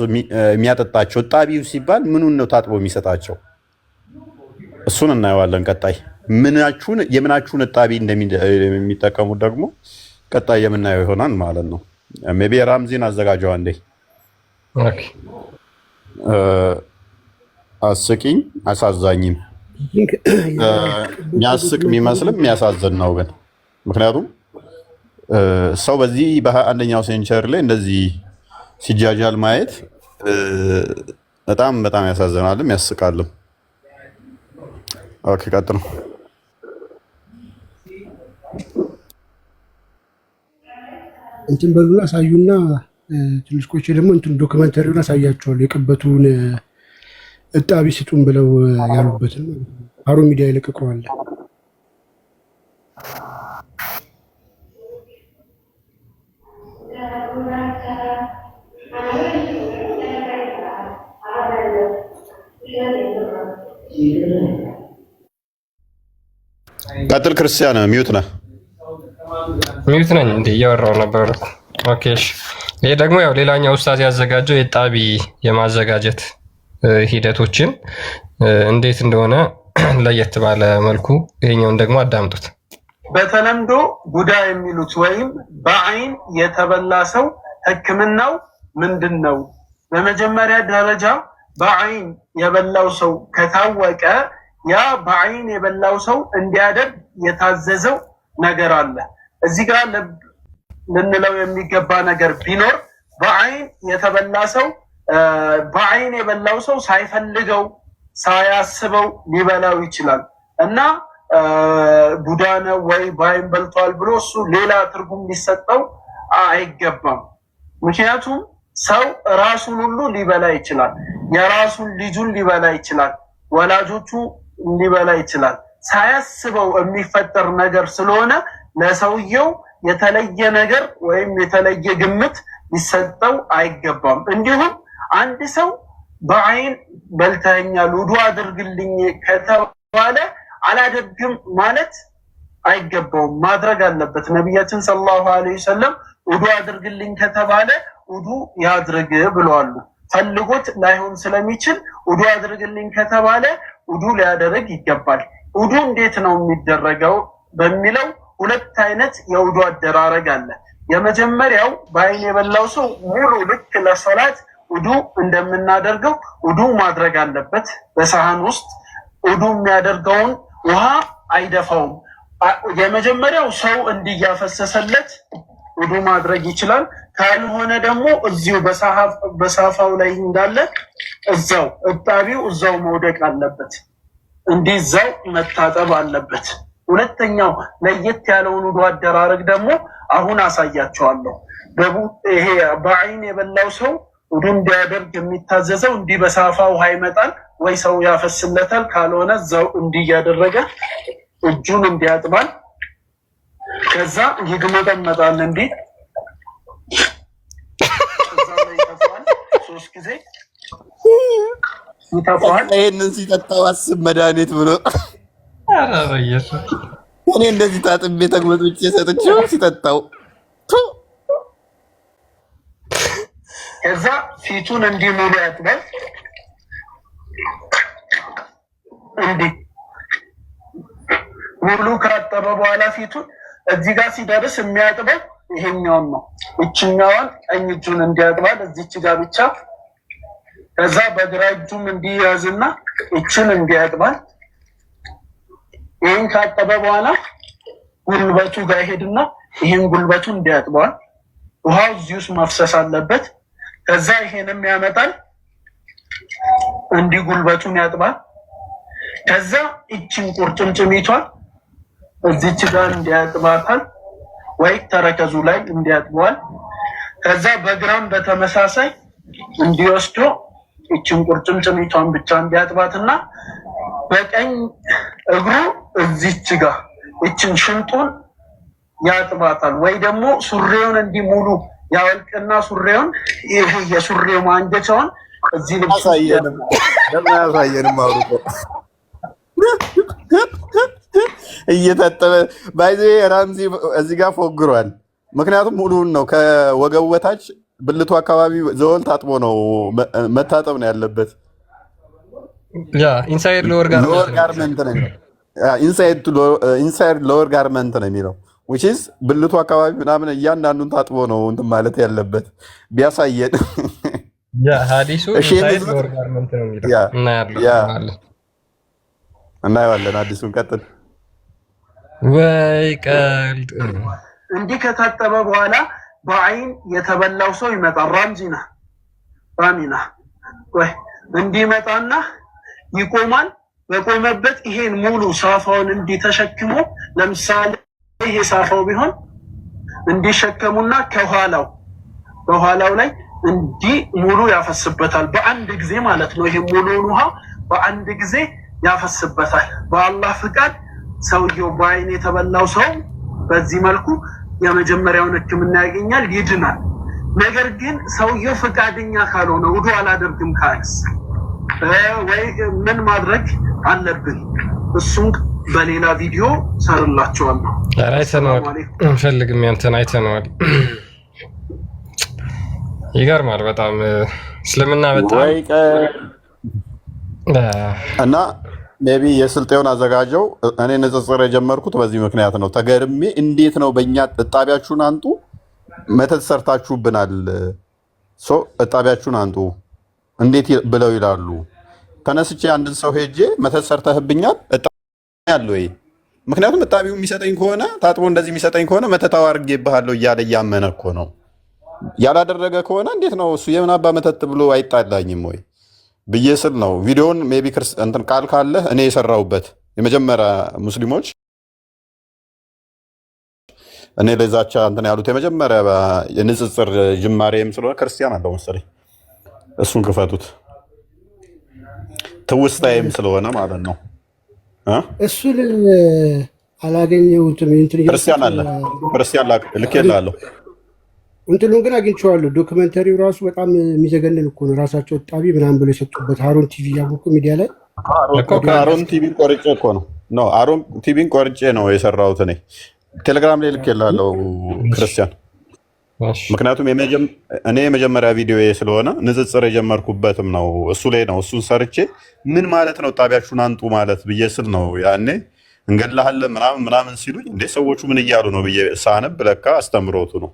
የሚያጠጣቸው? ጣቢው ሲባል ምኑን ነው ታጥቦ የሚሰጣቸው? እሱን እናየዋለን ቀጣይ። የምናችሁን እጣቢ እንደሚጠቀሙት ደግሞ ቀጣይ የምናየው ይሆናል ማለት ነው። ሜቢ ራምዚን አዘጋጀው አንዴ። አስቂኝ አሳዛኝም የሚያስቅ የሚመስልም የሚያሳዝን ነው ግን ምክንያቱም ሰው በዚህ በ21ኛው ሴንቸሪ ላይ እንደዚህ ሲጃጃል ማየት በጣም ያሳዝናልም ያስቃልም። ኦኬ ቀጥሉ። እንትን በሉና አሳዩና ትንሽ ቆይቼ ደግሞ እንትን ዶክመንተሪውን አሳያቸዋለሁ። የቅበቱን እጣቢ ስጡን ብለው ያሉበትን አሮ ሚዲያ ይለቀቀዋል። ቀጥል ክርስቲያን። ሚዩት ነህ? ሚዩት ነኝ እንዴ? እያወራሁ ነበር። ኦኬ እሺ። ይሄ ደግሞ ያው ሌላኛው ኡስታዝ ያዘጋጀው የጣቢ የማዘጋጀት ሂደቶችን እንዴት እንደሆነ ለየት ባለ መልኩ ይሄኛውን ደግሞ አዳምጡት። በተለምዶ ቡዳ የሚሉት ወይም በአይን የተበላ ሰው ሕክምናው ምንድን ነው? በመጀመሪያ ደረጃ በአይን የበላው ሰው ከታወቀ ያ በአይን የበላው ሰው እንዲያደርግ የታዘዘው ነገር አለ። እዚህ ጋር ልንለው የሚገባ ነገር ቢኖር በአይን የተበላ ሰው በአይን የበላው ሰው ሳይፈልገው ሳያስበው ሊበላው ይችላል እና ቡዳ ነው ወይ በአይን በልቷል ብሎ እሱ ሌላ ትርጉም ሊሰጠው አይገባም። ምክንያቱም ሰው ራሱን ሁሉ ሊበላ ይችላል። የራሱን ልጁን ሊበላ ይችላል። ወላጆቹ ሊበላ ይችላል። ሳያስበው የሚፈጠር ነገር ስለሆነ ለሰውየው የተለየ ነገር ወይም የተለየ ግምት ሊሰጠው አይገባም። እንዲሁም አንድ ሰው በአይን በልተኛል ውዱ አድርግልኝ ከተባለ አላደርግም ማለት አይገባውም፣ ማድረግ አለበት። ነቢያችን ሰለላሁ ዐለይሂ ወሰለም ውዱ አድርግልኝ ከተባለ ውዱ ያድርግ ብለዋል። ፈልጎት ላይሆን ስለሚችል ውዱ አድርግልኝ ከተባለ ውዱ ሊያደርግ ይገባል። ውዱ እንዴት ነው የሚደረገው በሚለው ሁለት አይነት የውዱ አደራረግ አለ። የመጀመሪያው በአይን የበላው ሰው ሙሉ ልክ ለሶላት ውዱ እንደምናደርገው ውዱ ማድረግ አለበት። በሳህን ውስጥ ውዱ የሚያደርገውን ውሃ አይደፋውም። የመጀመሪያው ሰው እንዲያፈሰሰለት ውዱ ማድረግ ይችላል። ካልሆነ ደግሞ እዚሁ በሳፋው ላይ እንዳለ እዛው እጣቢው እዛው መውደቅ አለበት፣ እንዲዛው መታጠብ አለበት። ሁለተኛው ለየት ያለውን ውዱ አደራረግ ደግሞ አሁን አሳያቸዋለሁ። ይሄ በአይን የበላው ሰው ውዱ እንዲያደርግ የሚታዘዘው እንዲህ በሳፋ ውሃ ይመጣል ወይ ሰው ያፈስለታል። ካልሆነ እዛው እንዲህ እያደረገ እጁን እንዲያጥባል። ከዛ ይግመጠመጣል እንዲህ እዛው ላይ ይተፋል። 3 ጊዜ ይተፋል። ይሄንን ሲጠጣው አስብ መድኃኒት ብሎ እኔ እንደዚህ ታጥቤ ተግመጥቼ ሰጥቼው ሲጠጣው ከዛ ፊቱን እንዲህ ሙሉ ያጥባል። እንዲህ ሙሉ ካጠበ በኋላ ፊቱን እዚህ ጋር ሲደርስ የሚያጥበው ይሄኛውን ነው። እችኛዋን ቀኝ እጁን እንዲያጥባል እዚች ጋር ብቻ። ከዛ በግራ እጁም እንዲያዝና እችን እንዲያጥባል። ይሄን ካጠበ በኋላ ጉልበቱ ጋር ሄድና ይሄን ጉልበቱን እንዲያጥባል። ውሃው እዚህ ውስጥ መፍሰስ አለበት። ከዛ ይሄንም ያመጣል እንዲህ ጉልበቱን ያጥባል። ከዛ እችን ቁርጭምጭሚቷን እዚች ጋር እንዲያጥባታል ወይ ተረከዙ ላይ እንዲያጥበዋል። ከዛ በግራም በተመሳሳይ እንዲወስዶ እችን ቁርጭምጭሚቷን ብቻ እንዲያጥባትና በቀኝ እግሩ እዚች ጋር እችን ሽንጡን ያጥባታል። ወይ ደግሞ ሱሪውን እንዲህ ሙሉ ያወልቅና ሱሪውን ይሄ የሱሪው ማንጀቻውን እዚህ ልብስ ያሳየንም አውርቶ እየታጠበ ባይዜ ራምዚ እዚህ ጋር ፎግሯል። ምክንያቱም ሙሉውን ነው ከወገቡ በታች ብልቱ አካባቢ ዘወል ታጥቦ ነው መታጠብ ነው ያለበት። ያ ኢንሳይድ ሎወር ጋርመንት ነው ኢንሳይድ ሎወር ጋርመንት ነው የሚለው which is ብልቱ አካባቢ ምናምን እያንዳንዱን ታጥቦ ነው እንትን ማለት ያለበት ቢያሳየን። ያ ሐዲሱ ኢንሳይድ ሎወር ጋርመንት ነው የሚለው እናየዋለን። አዲሱን ቀጥል። ወይ ቀልድ እንዲህ ከታጠበ በኋላ በአይን የተበላው ሰው ይመጣል። ራሚና ወይ እንዲህ ይመጣና ይቆማል። በቆመበት ይሄን ሙሉ ሳፋውን እንዲህ ተሸክሞ ለምሳሌ ይሄ ሳፋው ቢሆን እንዲሸከሙና በኋላው ላይ እንዲህ ሙሉ ያፈስበታል። በአንድ ጊዜ ማለት ነው። ይሄ ሙሉውን ውሃ በአንድ ጊዜ ያፈስበታል። በአላህ ፍቃድ ሰውየው በአይን የተበላው ሰው በዚህ መልኩ የመጀመሪያውን ሕክምና ያገኛል፣ ይድናል። ነገር ግን ሰውየው ፍቃደኛ ካልሆነ ውዱ አላደርግም ካለስ ወይ ምን ማድረግ አለብን? እሱም በሌላ ቪዲዮ ሰርላችኋለሁ። አይተነዋል። እንፈልግም ያንተን አይተነዋል። ይገርማል በጣም እስልምና በጣም እና ሜቢ የስልጤውን አዘጋጀው እኔ ንጽጽር የጀመርኩት በዚህ ምክንያት ነው። ተገርሜ እንዴት ነው በእኛ እጣቢያችሁን አንጡ መተት ሰርታችሁብናል፣ እጣቢያችሁን አንጡ እንዴት ብለው ይላሉ። ተነስቼ አንድን ሰው ሄጄ መተት ሰርተህብኛል ያለ ወይ? ምክንያቱም እጣቢው የሚሰጠኝ ከሆነ ታጥቦ እንደዚህ የሚሰጠኝ ከሆነ መተት አድርጌብሃለሁ እያለ እያመነ እኮ ነው። ያላደረገ ከሆነ እንዴት ነው እሱ የምን አባ መተት ብሎ አይጣላኝም ወይ ብዬ ስል ነው። ቪዲዮውን ሜቢ እንትን ቃል ካለ እኔ የሰራሁበት የመጀመሪያ ሙስሊሞች እኔ ለዛቻ እንትን ያሉት የመጀመሪያ የንጽጽር ጅማሬም ስለሆነ ክርስቲያን አለው መሰለኝ እሱን ክፈቱት። ትውስታዬም ስለሆነ ማለት ነው። እሱን አላገኘሁትም። ክርስቲያን አለ ክርስቲያን ልኬልሃለሁ። እንትኑን ግን አግኝቼዋለሁ። ዶክመንተሪው ራሱ በጣም የሚዘገንን እኮ ነው። ራሳቸው ጣቢ ምናምን ብሎ የሰጡበት ሀሩን ቲቪ ያወቁ ሚዲያ ላይ አሮን ቲቪን ቆርጬ እኮ ነው አሮን ቲቪን ቆርጬ ነው የሰራሁት እኔ። ቴሌግራም ላይ ልኬልሃለሁ ክርስቲያን። ምክንያቱም እኔ የመጀመሪያ ቪዲዮ ስለሆነ ንጽጽር የጀመርኩበትም ነው እሱ ላይ ነው። እሱን ሰርቼ ምን ማለት ነው ጣቢያችሁን አንጡ ማለት ብዬ ስል ነው ያኔ እንገድልሃለን ምናምን ሲሉኝ እንዴ ሰዎቹ ምን እያሉ ነው ብዬ ሳነብ ለካ አስተምሮቱ ነው።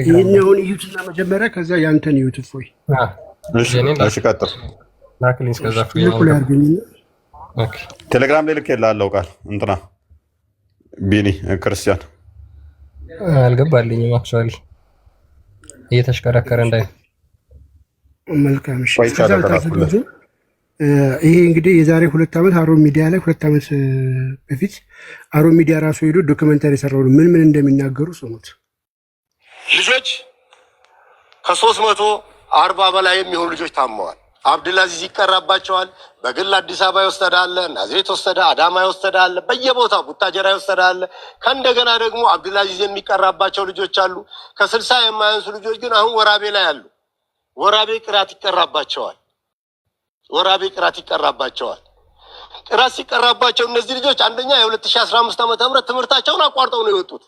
ይህኛውን እዩትና መጀመሪያ ከዛ ያንተን እዩት። እፎይ እሺ ቀጥል። ቴሌግራም ላይ ልኬልሃለሁ ቃል እንትና ቢኒ ክርስቲያን አልገባልኝም። አክቹዋሊ እየተሽከረከረ እንዳይ መልካም። እሺ ይሄ እንግዲህ የዛሬ 2 ዓመት አሮን ሚዲያ ላይ 2 ዓመት በፊት አሮን ሚዲያ ራሱ ሄዶ ዶክመንታሪ የሰራው ምን እንደሚናገሩ ስሙት። ልጆች ከ340 በላይ የሚሆኑ ልጆች ታመዋል። አብዱልአዚዝ ይቀራባቸዋል። በግል አዲስ አበባ ይወሰዳል፣ ናዝሬት ወሰዳ፣ አዳማ ይወሰዳል፣ በየቦታው ቡታጀራ ይወሰዳል። ከእንደገና ደግሞ አብዱልአዚዝ የሚቀራባቸው ልጆች አሉ። ከ60 የማያንሱ ልጆች ግን አሁን ወራቤ ላይ አሉ። ወራቤ ቅራት ይቀራባቸዋል። ቅራት ሲቀራባቸው እነዚህ ልጆች አንደኛ የ2015 ዓ.ም ትምህርታቸውን አቋርጠው ነው የወጡት።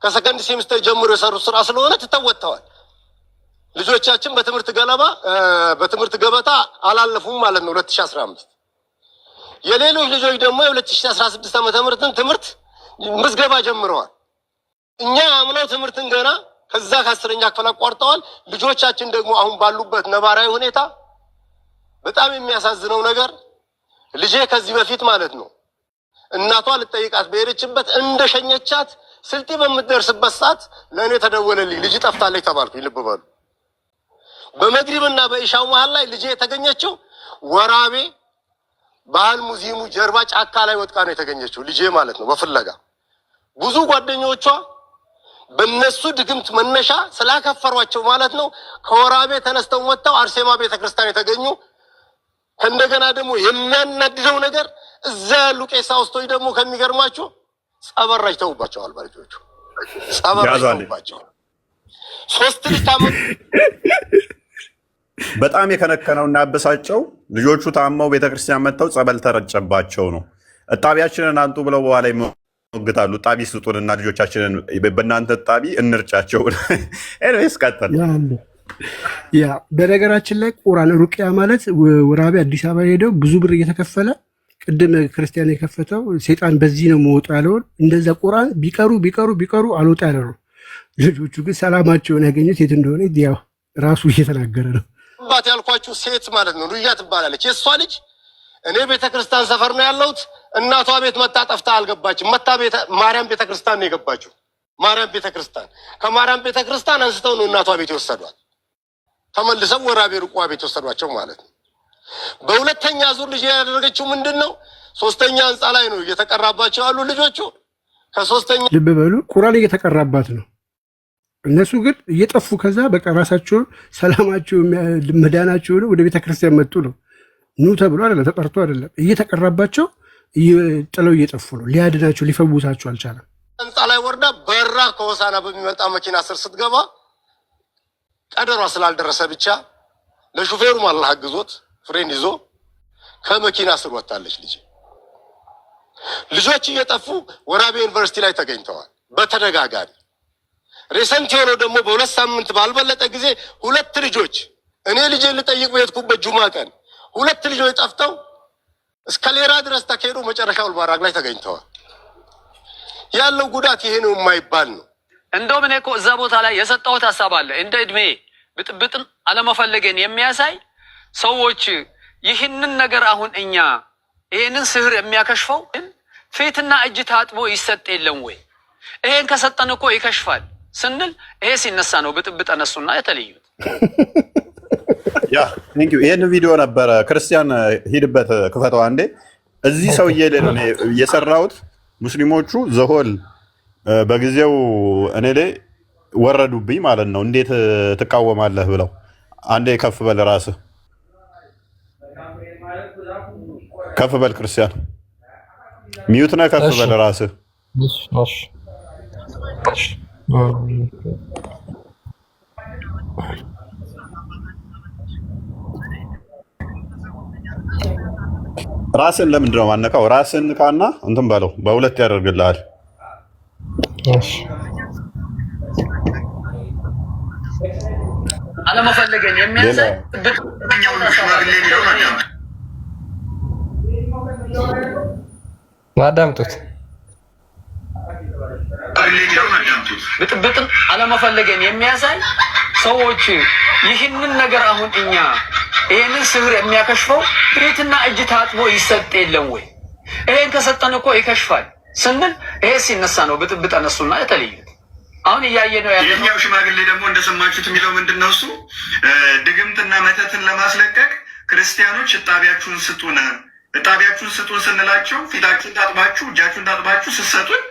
ከሰከንድ ሴሚስተር ጀምሮ የሰሩት ስራ ስለሆነ ትተወጥተዋል። ልጆቻችን በትምህርት ገበታ አላለፉም ማለት ነው 2015። የሌሎች ልጆች ደግሞ የ2016 ዓ.ም ትምህርት ምዝገባ ጀምረዋል። እኛ አምነው ትምህርትን ገና ከዛ ከ10ኛ ክፍል አቋርጠዋል። ልጆቻችን ደግሞ አሁን ባሉበት ነባራዊ ሁኔታ በጣም የሚያሳዝነው ነገር ልጄ ከዚህ በፊት ማለት ነው እናቷ ልጠይቃት በሄደችበት እንደሸኘቻት ስልጤ በምትደርስበት ሰዓት ለእኔ ተደወለልኝ። ልጅ ጠፍታለች ተባልኩኝ። ልብ በሉ። በመግሪብና በኢሻው መሀል ላይ ልጄ የተገኘችው ወራቤ ባህል ሙዚየሙ ጀርባ ጫካ ላይ ወጥቃ ነው የተገኘችው። ልጄ ማለት ነው በፍለጋ ብዙ ጓደኞቿ በነሱ ድግምት መነሻ ስላከፈሯቸው ማለት ነው ከወራቤ ተነስተው ወጥተው አርሴማ ቤተክርስቲያን የተገኙ። ከእንደገና ደግሞ የሚያናድደው ነገር እዛ ያሉ ቄሳውስቶች ደግሞ ከሚገርማቸው ጸበል ረጭተውባቸዋል። ባልጆቹ ጸበል ረጭተውባቸዋል። 3 ልጅ ታመሙ። በጣም የከነከነው እና ያበሳጨው ልጆቹ ታመው ቤተክርስቲያን መጥተው ጸበል ተረጨባቸው ነው። እጣቢያችንን አንጡ ብለው በኋላ ይሞግታሉ። እጣቢ ስጡንና ልጆቻችንን በእናንተ እጣቢ እንርጫቸው። ኤኒዌይስ ቀጥል። ያ በነገራችን ላይ ቁርአን ሩቅያ ማለት ወራቤ አዲስ አበባ ሄደው ብዙ ብር እየተከፈለ ቅድም ክርስቲያን የከፈተው ሴጣን በዚህ ነው መውጣ ያለውን እንደዛ ቁርአን ቢቀሩ አልወጣ ያለ ነው። ልጆቹ ግን ሰላማቸውን ያገኙት የት እንደሆነ ያው ራሱ እየተናገረ ነው። ባት ያልኳችሁ ሴት ማለት ነው ሩያ ትባላለች። የእሷ ልጅ እኔ ቤተክርስቲያን ሰፈር ነው ያለሁት። እናቷ ቤት መታ ጠፍታ አልገባችም። መታ ማርያም ቤተክርስቲያን ነው የገባችው። ማርያም ቤተክርስቲያን ከማርያም ቤተክርስቲያን አንስተው ነው እናቷ ቤት የወሰዷት። ተመልሰው ወራቤ ሩቋ ቤት ወሰዷቸው ማለት ነው። በሁለተኛ ዙር ልጅ ያደረገችው ምንድነው? 3ኛ ህንፃ ላይ ነው እየተቀራባቸው ያሉ ልጆቹ። ከ3ኛ ልብ በሉ ቁርአን እየተቀራባት ነው። እነሱ ግን እየጠፉ ከዛ በቃ ራሳቸውን ሰላማቸው መዳናቸው ነው ወደ ቤተክርስቲያን መጡ ነው። ኑ ተብሎ አይደለም ተጠርቶ አይደለም። እየተቀራባቸው ጥለው እየጠፉ ነው። ሊያድናቸው ሊፈውሳቸው አልቻለም። ህንፃ ላይ ወርዳ በራ ከሆሳና በሚመጣ መኪና ስር ስትገባ ቀደሯ ስላልደረሰ ብቻ ለሹፌሩም አላህ አግዞት ፍሬን ይዞ ከመኪና ስር ወጣለች። ልጆች እየጠፉ ወራቤ ዩኒቨርሲቲ ላይ ተገኝተዋል በተደጋጋሚ። ሬሰንት የሆነው ደግሞ በ2 ሳምንት ባልበለጠ ጊዜ 2 ልጆች እኔ ልጄን ልጠይቅ በሄድኩበት ጁማ ቀን 2 ልጆች ጠፍተው እስከ ሌራ ድረስ ተካሄዱ። መጨረሻው ባራግ ላይ ተገኝተዋል። ያለው ጉዳት ይሄ ነው የማይባል ነው። እንደውም እኔ እኮ እዛ ቦታ ላይ የሰጠሁት ሀሳብ አለ። እንደ እድሜ ብጥብጥን አለመፈለገን የሚያሳይ ሰዎች ይህንን ነገር አሁን እኛ ይህንን ስህር የሚያከሽፈው ፊትና እጅ ታጥቦ ይሰጥ የለም ወይ? ይሄን ከሰጠን እኮ ይከሽፋል ስንል ይሄ ሲነሳ ነው ብጥብጥ እነሱና የተለዩት። ያ ቴንክ ዩ። ይሄን ቪዲዮ ነበረ ክርስቲያን ሂድበት ክፈተው አንዴ። እዚህ ሰውዬ ላይ የሰራሁት ሙስሊሞቹ ዘሆል በጊዜው እኔ ላይ ወረዱብኝ ማለት ነው። እንዴት ትቃወማለህ ብለው አንዴ ከፍ በል ራስህ ከፍ በል ክርስቲያን፣ ሚዩት ነህ። ከፍ በል ራስህ። ራስን ለምንድን ነው ማነቃው? ራስን ካና እንትን በለው በሁለት ያደርግልሃል። አለመፈለገን የሚያሳይ አዳምጡት። ብጥብጥን አለመፈለገን የሚያሳይ ሰዎች ይህንን ነገር አሁን እኛ ይህንን ስህር የሚያከሽፈው ቤትና እጅ ታጥቦ ይሰጥ የለም ወይ? ይሄን ከሰጠን እኮ ይከሽፋል ስንል ይሄ ሲነሳ ነው ብጥብጥ አነሱና የተለዩት። አሁን እያየ ነው ያለው። የኛው ሽማግሌ ደግሞ እንደሰማችሁት የሚለው ምንድን ነው? እሱ ድግምትና መተትን ለማስለቀቅ ክርስቲያኖች እጣቢያችሁን ስጡን፣ እጣቢያችሁን ስጡን ስንላቸው ፊታችሁን ታጥባችሁ እጃችሁን ታጥባችሁ ስትሰጡን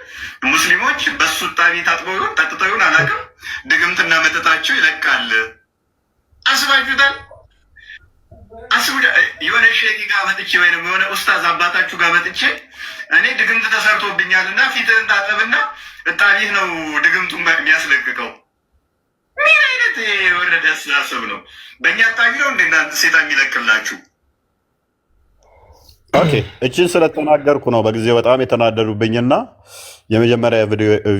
ሙስሊሞች በሱ እጣቢ ታጥበው ይሆን ጠጥተው ይሆን አላውቅም፣ ድግምትና መተታቸው ይለቃል። አስባችሁታል? አስቡ። የሆነ ሼክ ጋር መጥቼ ወይም የሆነ ኡስታዝ አባታችሁ ጋር መጥቼ እኔ ድግምት ተሰርቶብኛል እና ፊትህን ታጠብና እጣቢህ ነው ድግምቱን የሚያስለቅቀው። ምን አይነት የወረደ አስተሳሰብ ነው? በእኛ እጣቢ ነው እንደ እናንተ ሴጣን የሚለቅላችሁ? ኦኬ፣ እችን ስለተናገርኩ ነው በጊዜው በጣም የተናደዱብኝና የመጀመሪያ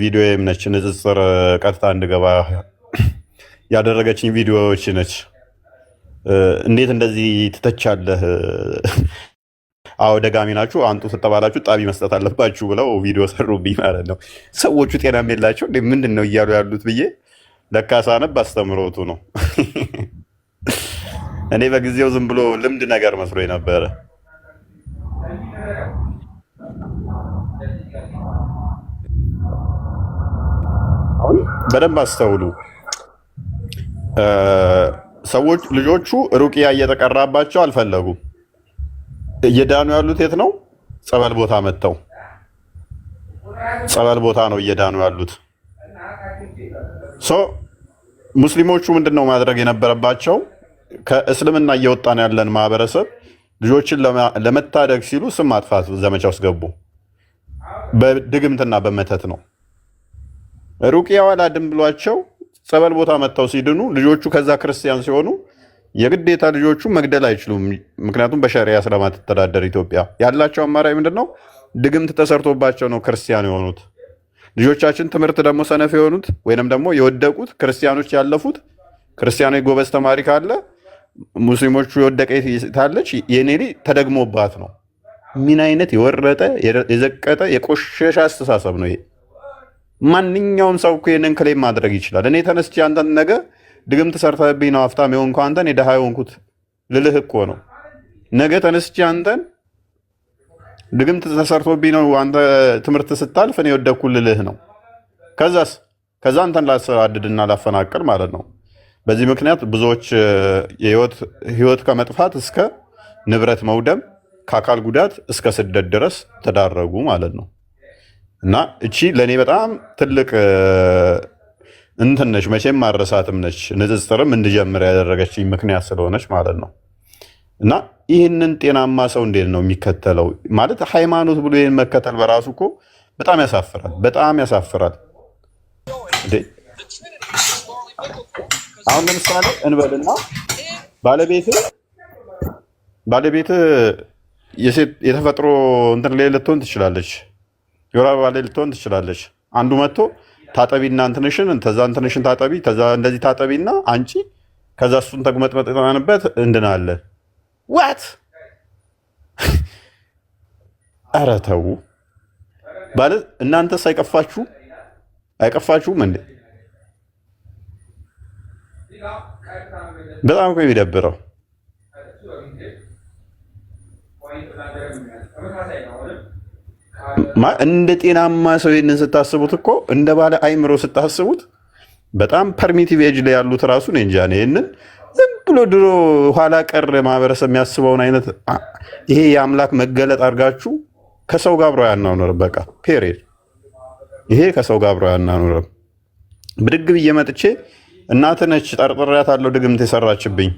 ቪዲዮ ነች ንጽጽር ቀጥታ እንድገባ ያደረገችኝ ቪዲዮዎች ነች። እንዴት እንደዚህ ትተቻለህ? አዎ ደጋሚ ናችሁ፣ አንጡ ስትባላችሁ ጣቢ መስጠት አለባችሁ ብለው ቪዲዮ ሰሩብኝ ማለት ነው። ሰዎቹ ጤናም የላቸው እንዴ ምንድን ነው እያሉ ያሉት ብዬ ለካ ሳነብ አስተምሮቱ ነው። እኔ በጊዜው ዝም ብሎ ልምድ ነገር መስሎኝ ነበረ። አሁን በደንብ አስተውሉ። ሰዎች ልጆቹ ሩቅያ እየተቀራባቸው አልፈለጉም። እየዳኑ ያሉት የት ነው? ጸበል ቦታ መጥተው ጸበል ቦታ ነው እየዳኑ ያሉት። ሙስሊሞቹ ምንድን ነው ማድረግ የነበረባቸው? ከእስልምና እየወጣን ያለን ማህበረሰብ ልጆችን ለመታደግ ሲሉ ስም ማጥፋት ዘመቻ ውስጥ ገቡ። በድግምትና በመተት ነው። ሩቅያው አላድን ብሏቸው ጸበል ቦታ መጥተው ሲድኑ ልጆቹ ከዛ ክርስቲያን ሲሆኑ የግዴታ ልጆቹ መግደል አይችሉም። ምክንያቱም በሸሪያ ስለማትተዳደር ኢትዮጵያ ያላቸው አማራጭ ምንድን ነው? ድግምት ተሰርቶባቸው ነው ክርስቲያን የሆኑት። ልጆቻችን ትምህርት ደግሞ ሰነፍ የሆኑት ወይንም ደግሞ የወደቁት ክርስቲያኖች ያለፉት ክርስቲያኖች ጎበዝ ተማሪ ካለ ሙስሊሞቹ የወደቀ ታለች የኔ ተደግሞባት ነው። ምን አይነት የወረጠ የዘቀጠ የቆሸሸ አስተሳሰብ ነው ይሄ? ማንኛውም ሰው እኮ ይህንን ክሌም ማድረግ ይችላል። እኔ ተነስቼ አንተን ነገ ድግምት ሰርተህብኝ ነው ሀብታም የሆንኩ አንተን የድሃ የሆንኩት ልልህ እኮ ነው። ነገ ተነስቼ አንተን ድግምት ተሰርቶብኝ ነው አንተ ትምህርት ስታልፍ እኔ የወደኩ ልልህ ነው። ከዛ አንተን ላሰዳድድና ላፈናቅል ማለት ነው። በዚህ ምክንያት ብዙዎች ህይወት ከመጥፋት እስከ ንብረት መውደም ከአካል ጉዳት እስከ ስደት ድረስ ተዳረጉ ማለት ነው። እና እቺ ለእኔ በጣም ትልቅ እንትን ነች፣ መቼም ማረሳትም ነች። ንጽጽርም እንድጀምር ያደረገችኝ ምክንያት ስለሆነች ማለት ነው። እና ይህንን ጤናማ ሰው እንዴት ነው የሚከተለው? ማለት ሃይማኖት ብሎ ይህን መከተል በራሱ እኮ በጣም ያሳፍራል፣ በጣም ያሳፍራል። አሁን ለምሳሌ እንበልና ባለቤት የተፈጥሮ እንትን ላይ ልትሆን ትችላለች፣ የወር አበባ ላይ ልትሆን ትችላለች። አንዱ መጥቶ ታጠቢና እንትንሽን ታጠቢ፣ ከዛ እንደዚህ ታጠቢና አንቺ፣ ከዛ እሱን ተጉመጥመጥናንበት እንድናለን። ዋት ኧረ ተው ማለት እናንተስ አይቀፋችሁም እንዴ? በጣም እኮ የሚደብረው እንደ ጤናማ ሰው ይህንን ስታስቡት እኮ እንደ ባለ አይምሮ ስታስቡት በጣም ፐርሚቲቭ ኤጅ ላይ ያሉት ራሱ ነው እንጂ ይህንን ዝም ብሎ ድሮ ኋላ ቀር ማህበረሰብ የሚያስበውን አይነት ይሄ የአምላክ መገለጥ አድርጋችሁ ከሰው ጋር አብሮ ያናኑርም። በቃ ፔሬድ። ይሄ ከሰው ጋር አብሮ ያናኑርም። ብድግ ብዬ መጥቼ እናትህ ነች ጠርጥሬያታለሁ ድግምት የሰራችብኝ፣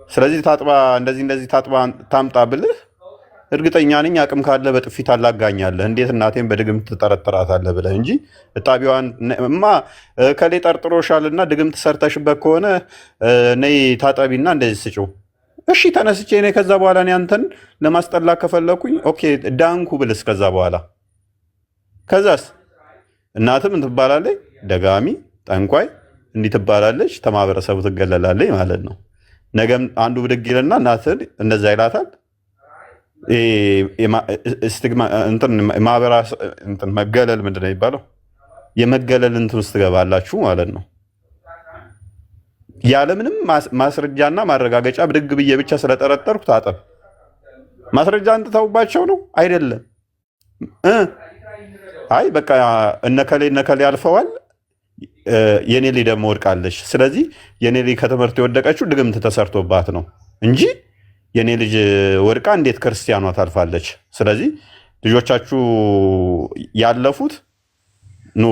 ስለዚህ ታጥባ እንደዚህ ታጥባ ታምጣ ብልህ እርግጠኛ ነኝ አቅም ካለ በጥፊ ታላጋኛለህ። እንዴት እናቴን በድግምት ትጠረጥራታለህ ብለህ እንጂ እጣቢዋን እማ ከሌ ጠርጥሮሻልና ድግምት ሰርተሽበት ከሆነ ነይ ታጠቢና እንደዚህ ስጪው። እሺ ተነስቼ እኔ ከዛ በኋላ እኔ አንተን ለማስጠላት ከፈለኩኝ ኦኬ ዳንኩ ብልስ ከዛ በኋላ ከዛስ እናትም ትባላለች፣ ደጋሚ ጠንቋይ እንዲህ ትባላለች፣ ተማህበረሰቡ ትገለላለች ማለት ነው። ነገም አንዱ ብድግ ይልና እናትን እንደዛ ይላታል። መገለል ምንድን ነው የሚባለው? የመገለል እንትን ውስጥ ትገባላችሁ ማለት ነው። ያለምንም ማስረጃና ማረጋገጫ ብድግ ብዬ ብቻ ስለጠረጠርኩ ታጠብ። ማስረጃ አንጥተውባቸው ነው አይደለም። አይ በቃ እነከሌ አልፈዋል፣ የኔ ልጅ ደግሞ ወድቃለች። ስለዚህ የኔ ልጅ ከትምህርት የወደቀችው ድግምት ተሰርቶባት ነው እንጂ የኔ ልጅ ወድቃ እንዴት ክርስቲያኗ ታልፋለች? ስለዚህ ልጆቻችሁ ያለፉት ኑ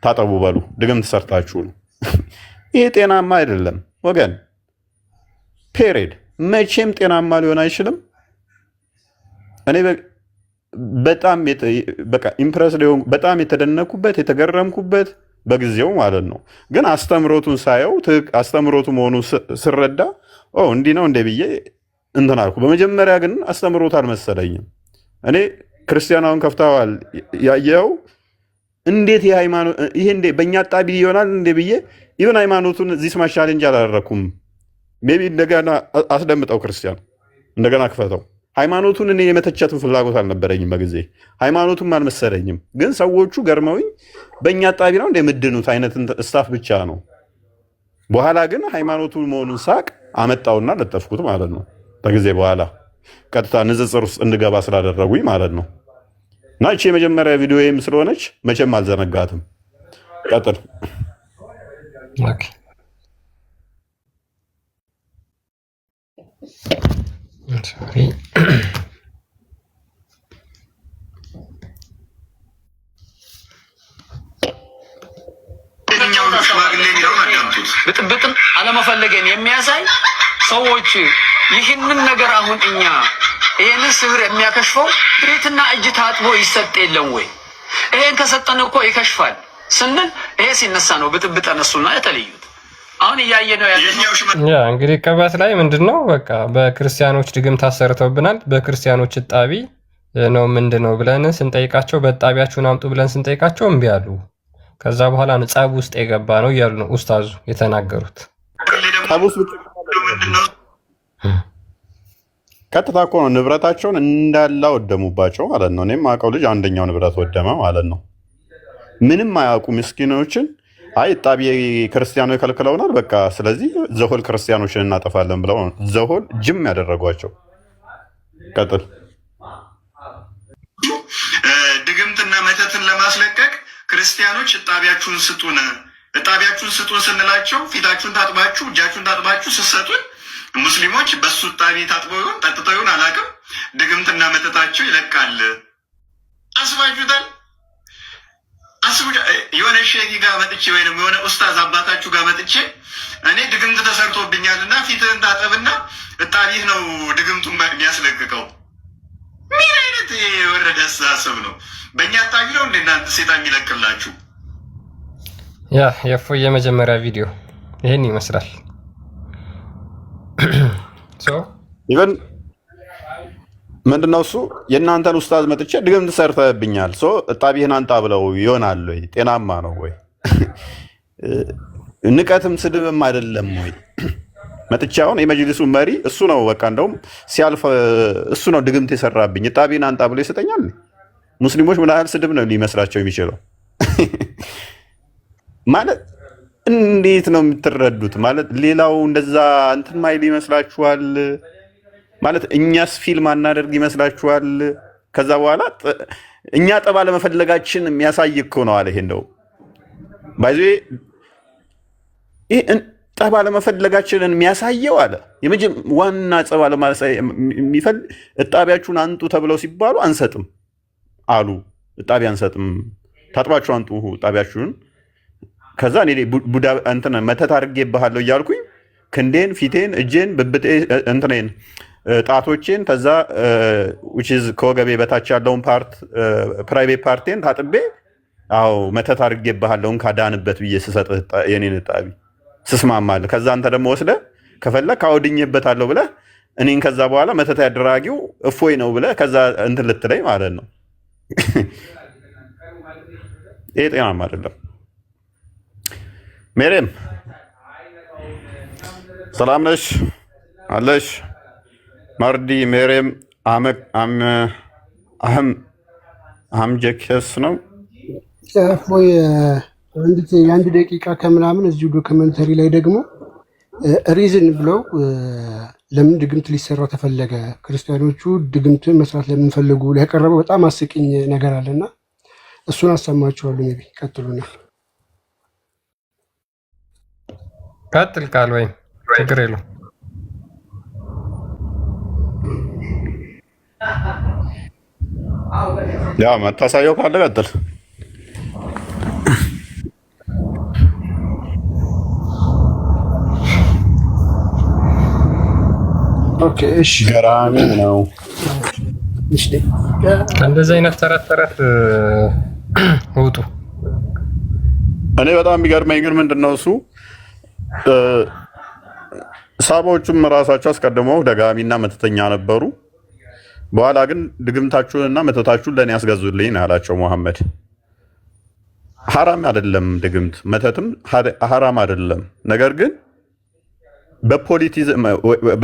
ታጠቡ በሉ፣ ድግምት ሰርታችሁ ነው። ይሄ ጤናማ አይደለም ወገን። ፔሬድ መቼም ጤናማ ሊሆን አይችልም። እኔ በጣም በቃ ኢምፕረስ ሊሆን በጣም የተደነኩበት የተገረምኩበት በጊዜው ማለት ነው። ግን አስተምሮቱን ሳየው አስተምሮቱ መሆኑ ስረዳ እንዲህ ነው እንደ ብዬ እንትን አልኩ። በመጀመሪያ ግን አስተምሮት አልመሰለኝም። እኔ ክርስቲያናውን ከፍተዋል ያየው እንዴት ይሄ እንዴ በእኛ ጣቢ ይሆናል እንዴ ብዬ ኢቨን ሃይማኖቱን እዚህ ስማሽ ቻሌንጅ አላደረኩም። ሜይ ቢ እንደገና አስደምጠው ክርስቲያን እንደገና ክፈተው። ሃይማኖቱን እኔ የመተቸቱን ፍላጎት አልነበረኝም በጊዜ ሃይማኖቱም አልመሰለኝም። ግን ሰዎቹ ገርመውኝ በእኛ ጣቢ ነው እንደምድኑት አይነት ስታፍ ብቻ ነው። በኋላ ግን ሃይማኖቱ መሆኑን ሳቅ አመጣውና ለጠፍኩት ማለት ነው። ከጊዜ በኋላ ቀጥታ ንጽጽር ውስጥ እንድገባ ስላደረጉኝ ማለት ነው። እና እቺ የመጀመሪያ ቪዲዮዬም ስለሆነች መቼም አልዘነጋትም። ቀጥል። ብጥብጥን አለመፈለገን የሚያሳይ ሰዎች ይህንን ነገር አሁን እኛ ይህንን ስህር የሚያከሽፈው ቤትና እጅ ታጥቦ ይሰጥ የለም ወይ? ይሄን ከሰጠን እኮ ይከሽፋል ስንል ይሄ ሲነሳ ነው ብጥብጥ እነሱና የተለዩት። አሁን እያየ ነው ያ እንግዲህ ቅበት ላይ ምንድነው በቃ በክርስቲያኖች ድግምት አሰርተውብናል፣ በክርስቲያኖች እጣቢ ነው ምንድነው ብለን ስንጠይቃቸው በእጣቢያችሁን አምጡ ብለን ስንጠይቃቸው እምቢ አሉ። ከዛ በኋላ ጸብ ውስጥ የገባ ነው እያሉ ነው ኡስታዙ የተናገሩት። ቀጥታ እኮ ነው ንብረታቸውን እንዳላ ወደሙባቸው ማለት ነው። እኔም አውቀው ልጅ አንደኛው ንብረት ወደመ ማለት ነው። ምንም አያውቁ ምስኪኖችን አይ እጣቢ ክርስቲያኖች ከልክለውናል፣ በቃ ስለዚህ ዘሆል ክርስቲያኖችን እናጠፋለን ብለው ዘሆል ጅም ያደረጓቸው። ቀጥል። ድግምትና መተትን ለማስለቀቅ ክርስቲያኖች እጣቢያችሁን ስጡን ስንላቸው ፊታችሁን ታጥባችሁ እጃችሁን ታጥባችሁ ስትሰጡን ሙስሊሞች በሱ እጣቢ ታጥበው ይሆን ጠጥተው ይሆን አላውቅም፣ ድግምትና መተታቸው ይለቃል። አስባችሁታል? የሆነ ሼጊ ጋር መጥቼ ወይም የሆነ ኡስታዝ አባታችሁ ጋር መጥቼ እኔ ድግምት ተሰርቶብኛልና ፊትህን ታጠብና እጣቢህ ነው ድግምቱን የሚያስለቅቀው። ምን አይነት የወረደ አስተሳሰብ ነው? በእኛ እጣቢ ነው እንደ እናንተ ሴጣን የሚለቅላችሁ? ያ የእፎይ የመጀመሪያ ቪዲዮ ይህን ይመስላል። ኢቨን ምንድነው እሱ የእናንተን ኡስታዝ መጥቼ ድግምት ሰርተብኛል እጣቢህን አንጣ ብለው ይሆናል ወይ? ጤናማ ነው ወይ? ንቀትም ስድብም አይደለም ወይ? መጥቼ አሁን የመጅሊሱ መሪ እሱ ነው። በቃ እንደውም ሲያልፍ እሱ ነው ድግምት የሰራብኝ እጣቢህን አንጣ ብሎ ይሰጠኛል። ሙስሊሞች ምን ያህል ስድብ ነው ሊመስላቸው የሚችለው? ማለት እንዴት ነው የምትረዱት? ማለት ሌላው እንደዛ እንትን ማይል ይመስላችኋል? ማለት እኛስ ፊልም አናደርግ ይመስላችኋል? ከዛ በኋላ እኛ ጠባ ለመፈለጋችን የሚያሳይ እኮ ነው አለ። ይሄ እንደው ባይዞ ጠባ ለመፈለጋችንን የሚያሳየው አለ። ዋና ጸባ የሚፈልግ እጣቢያችሁን አንጡ ተብለው ሲባሉ አንሰጥም አሉ። እጣቢ አንሰጥም፣ ታጥባችሁ አንጡ እጣቢያችሁን። ከዛ እኔ ቡዳ እንትን መተት አድርጌብሃለሁ እያልኩኝ ክንዴን፣ ፊቴን፣ እጄን፣ ብብቴ እንትኔን ጣቶቼን ከዛ ከወገቤ በታች ያለውን ፓርት ፕራይቬት ፓርቴን ታጥቤ አዎ መተት አድርጌብሃለሁን ካዳንበት ብዬ ስሰጥህ የኔን እጣቢ ስስማማለህ። ከዛ አንተ ደግሞ ወስደህ ከፈለክ አውድኜበታለሁ ብለህ እኔን ከዛ በኋላ መተት ያደራጊው እፎይ ነው ብለህ ከዛ እንትን ልትለኝ ማለት ነው። ይሄ ጤናማ አይደለም። ሜሪም ሰላም ነሽ አለሽ? ማርዲ ሜሪም አምጀከስ ነው እፎይ የአንድ ደቂቃ ከምናምን እዚሁ ዶክመንተሪ ላይ ደግሞ ሪዝን ብለው ለምን ድግምት ሊሰራ ተፈለገ፣ ክርስቲያኖቹ ድግምትን መስራት ለምን ፈለጉ ያቀረበው በጣም አስቂኝ ነገር አለና እሱን አሰማችኋለሁ። ሜቢ ቀጥሉና ቀጥል ቃል ወይም ችግር የለው። ያ መታሳየው ካለ ቀጥል። ኦኬ እሺ፣ ገራሚ ነው። እሺ እንደዚህ አይነት ተረት ውጡ። እኔ በጣም የሚገርመኝ ግን ምንድነው እሱ ሳባዎቹም ራሳቸው አስቀድመው ደጋሚና መተተኛ ነበሩ። በኋላ ግን ድግምታችሁንና መተታችሁን ለእኔ ያስገዙልኝ ነው ያላቸው መሐመድ። ሐራም አይደለም ድግምት መተትም ሐራም አይደለም። ነገር ግን በፖሊቲዝም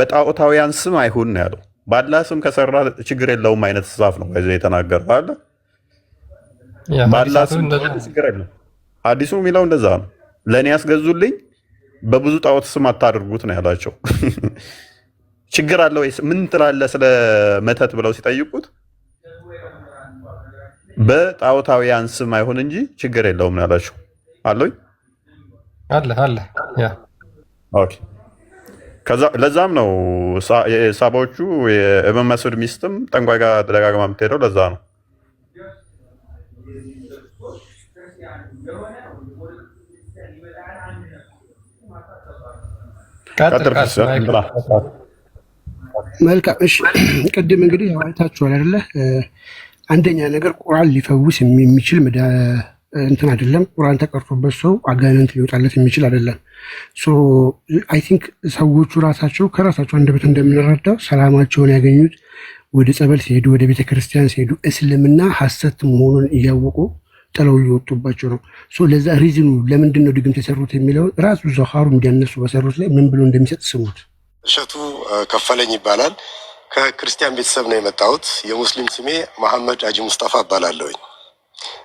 በጣዖታውያን ስም አይሁን ነው ያለው። በአላህ ስም ከሰራ ችግር የለውም አይነት ጻፍ ነው በዚህ የተናገረው አለ። በአላህ ስም ችግር የለም። አዲሱ የሚለው እንደዛ ነው። ለእኔ ያስገዙልኝ በብዙ ጣዖት ስም አታድርጉት ነው ያላቸው። ችግር አለ ወይስ ምን ትላለህ ስለ መተት ብለው ሲጠይቁት በጣዖታውያን ስም አይሁን እንጂ ችግር የለውም ነው ያላቸው። አለኝ አለ ያ ኦኬ። ለዛም ነው ሳባዎቹ የኢብን መስዑድ ሚስትም ጠንቋይ ጋር ደጋግማ የምትሄደው ለዛ ነው። መልካም እሺ። ቅድም እንግዲህ አይታችኋል አይደለ? አንደኛ ነገር ቁርአን ሊፈውስ የሚችል እንትን አይደለም። ቁርአን ተቀርቶበት ሰው አጋንንት ሊወጣለት የሚችል አይደለም። አይ ቲንክ ሰዎቹ ራሳቸው ከራሳቸው አንደበት እንደምንረዳው ሰላማቸውን ያገኙት ወደ ጸበል ሲሄዱ፣ ወደ ቤተክርስቲያን ሲሄዱ እስልምና ሐሰት መሆኑን እያወቁ ጥለው እየወጡባቸው ነው። ለዛ ሪዝኑ ለምንድን ነው ድግምት የሰሩት የሚለውን ራሱ ዘኻሩ እንዲያነሱ በሰሩት ላይ ምን ብሎ እንደሚሰጥ ስሙት። እሸቱ ከፈለኝ ይባላል። ከክርስቲያን ቤተሰብ ነው የመጣሁት። የሙስሊም ስሜ መሐመድ አጂ ሙስጠፋ እባላለሁኝ።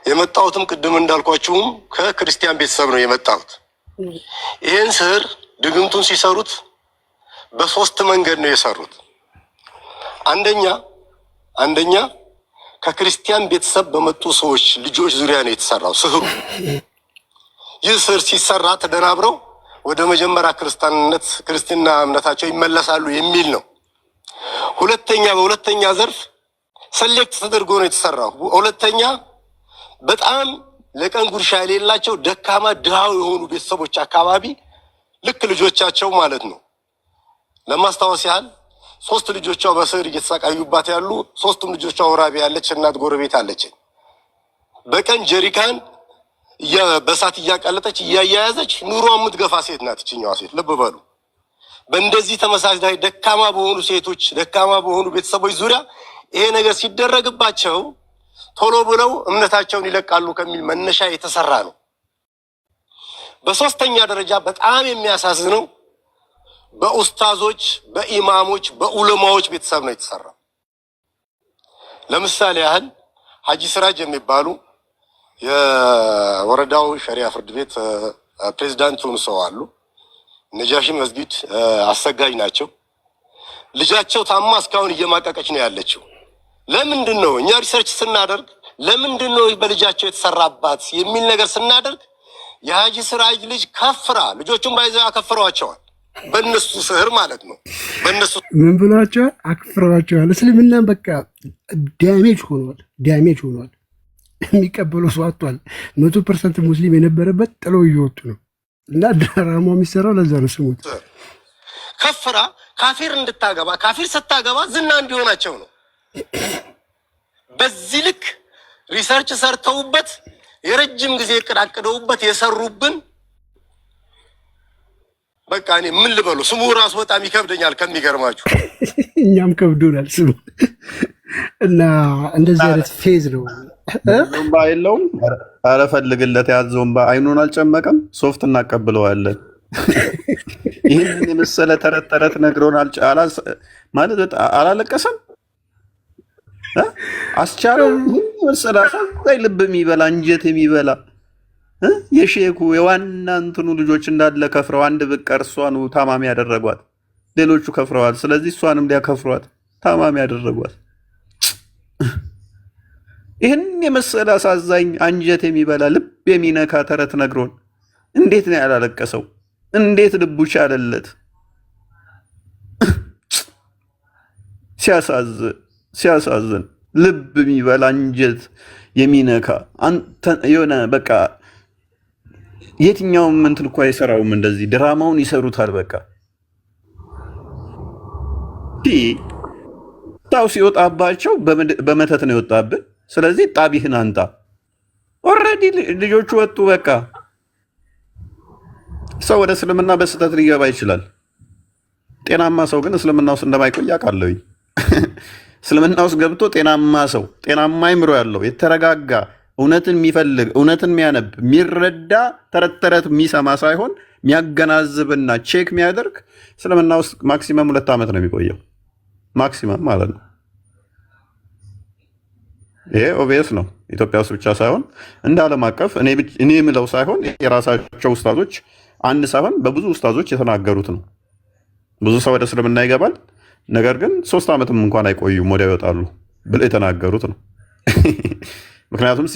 የመጣሁትም ቅድም እንዳልኳችሁም ከክርስቲያን ቤተሰብ ነው የመጣሁት። ይህን ስር ድግምቱን ሲሰሩት በሶስት መንገድ ነው የሰሩት። አንደኛ ከክርስቲያን ቤተሰብ በመጡ ሰዎች ልጆች ዙሪያ ነው የተሰራው ስህሩ። ይህ ስር ሲሰራ ተደናብረው ወደ መጀመሪያ ክርስትና እምነታቸው ይመለሳሉ የሚል ነው። በሁለተኛ ዘርፍ ሰሌክት ተደርጎ ነው የተሰራው። ሁለተኛ በጣም ለቀን ጉርሻ የሌላቸው ደካማ ድሃው የሆኑ ቤተሰቦች አካባቢ ልክ ልጆቻቸው ማለት ነው። ለማስታወስ ያህል 3 ልጆቿ በስር እየተሰቃዩባት ያሉ 3ቱም ልጆቿ ወራቢ ያለች እናት ጎረቤት አለች። በቀን ጀሪካን በሳት እያቀለጠች እያያያዘች ኑሮ የምትገፋ ሴት ናት ይችኛዋ ሴት። ልብ በሉ። በእንደዚህ ተመሳሳይ ደካማ በሆኑ ሴቶች፣ ደካማ በሆኑ ቤተሰቦች ዙሪያ ይሄ ነገር ሲደረግባቸው ቶሎ ብለው እምነታቸውን ይለቃሉ ከሚል መነሻ የተሰራ ነው። በሶስተኛ ደረጃ በጣም የሚያሳዝነው በኡስታዞች፣ በኢማሞች፣ በኡለማዎች ቤተሰብ ነው የተሰራው። ለምሳሌ ያህል ሀጂ ስራጅ የሚባሉ የወረዳው ሸሪያ ፍርድ ቤት ፕሬዝዳንት ሆኑ ሰው አሉ። ነጃሺ መስጊድ አሰጋጅ ናቸው። ልጃቸው ታማ እስካሁን እየማቀቀች ነው ያለችው። ለምንድን ነው እኛ ሪሰርች ስናደርግ ለምንድን ነው በልጃቸው የተሰራባት የሚል ነገር ስናደርግ የሀጂ ስራጅ ልጅ ከፍራ ልጆቹን ባይዘው አከፍረዋቸዋል። በእነሱ ስህር ማለት ነው። በእነሱ ምን ብሏቸዋል? አክፍረዋቸዋል። እስልምና በቃ ዳሜጅ ሆኗል። የሚቀበለው ሰው አጥቷል። 100% ሙስሊም የነበረበት ጥለው እየወጡ ነው። እና ድራማው የሚሰራው ለዛ ነው። ስሙት። ከፍራ ካፊር እንድታገባ ካፊር ስታገባ ዝና እንዲሆናቸው ነው። በዚህ ልክ ሪሰርች ሰርተውበት የረጅም ጊዜ እቅድ የሰሩብን በቃ እኔ ምን ልበሉ ስሙ ራሱ በጣም ይከብደኛል ከሚገርማችሁ። እኛም ከብዶናል ስሙ እና እንደዚህ አይነት ፌዝ ነው። ዞምባ የለውም። ኧረ ፈልግለት ያዝ ዞምባ አይኑን አልጨመቀም። ሶፍት እናቀብለዋለን። ይህንን የመሰለ ተረት ነግሮን ማለት አላለቀሰም። አስቻለው መሰለ አሳዛኝ ልብ የሚበላ እንጀት የሚበላ የሼኩ የዋና እንትኑ ልጆች እንዳለ ከፍረው አንድ ብቀር እሷኑ ታማሚ ያደረጓት፣ ሌሎቹ ከፍረዋል። ስለዚህ እሷንም ሊያከፍሯት ታማሚ ያደረጓት። ይህን የመሰለ አሳዛኝ አንጀት የሚበላ ልብ የሚነካ ተረት ነግሮን እንዴት ነው ያላለቀሰው? እንዴት ልቡ ቻለለት? ሲያሳዝን ልብ የሚበላ አንጀት የሚነካ የሆነ በቃ የትኛውም እንትን እኮ አይሰራውም። እንደዚህ ድራማውን ይሰሩታል። በቃ ታው ሲወጣባቸው በመተት ነው የወጣብን። ስለዚህ ጣቢህን አንጣ። ኦልሬዲ ልጆቹ ወጡ። በቃ ሰው ወደ እስልምና በስህተት ሊገባ ይችላል። ጤናማ ሰው ግን እስልምና ውስጥ እንደማይቆይ አውቃለሁኝ። እስልምና ውስጥ ገብቶ ጤናማ ሰው ጤናማ አይምሮ ያለው የተረጋጋ እውነትን የሚፈልግ እውነትን የሚያነብ የሚረዳ ተረት የሚሰማ ሳይሆን የሚያገናዝብና ቼክ የሚያደርግ እስልምና ውስጥ ማክሲመም 2 ዓመት ነው የሚቆየው። ማክሲመም ማለት ነው። ይሄ ኦቪየስ ነው። ኢትዮጵያ ውስጥ ብቻ ሳይሆን እንደ ዓለም አቀፍ እኔ የምለው ሳይሆን የራሳቸው ኡስታዞች አንድ ሳይሆን በብዙ ኡስታዞች የተናገሩት ነው። ብዙ ሰው ወደ እስልምና ይገባል፣ ነገር ግን 3 ዓመትም እንኳን አይቆዩም ወዲያ ይወጣሉ ብለው የተናገሩት ነው። ምክንያቱም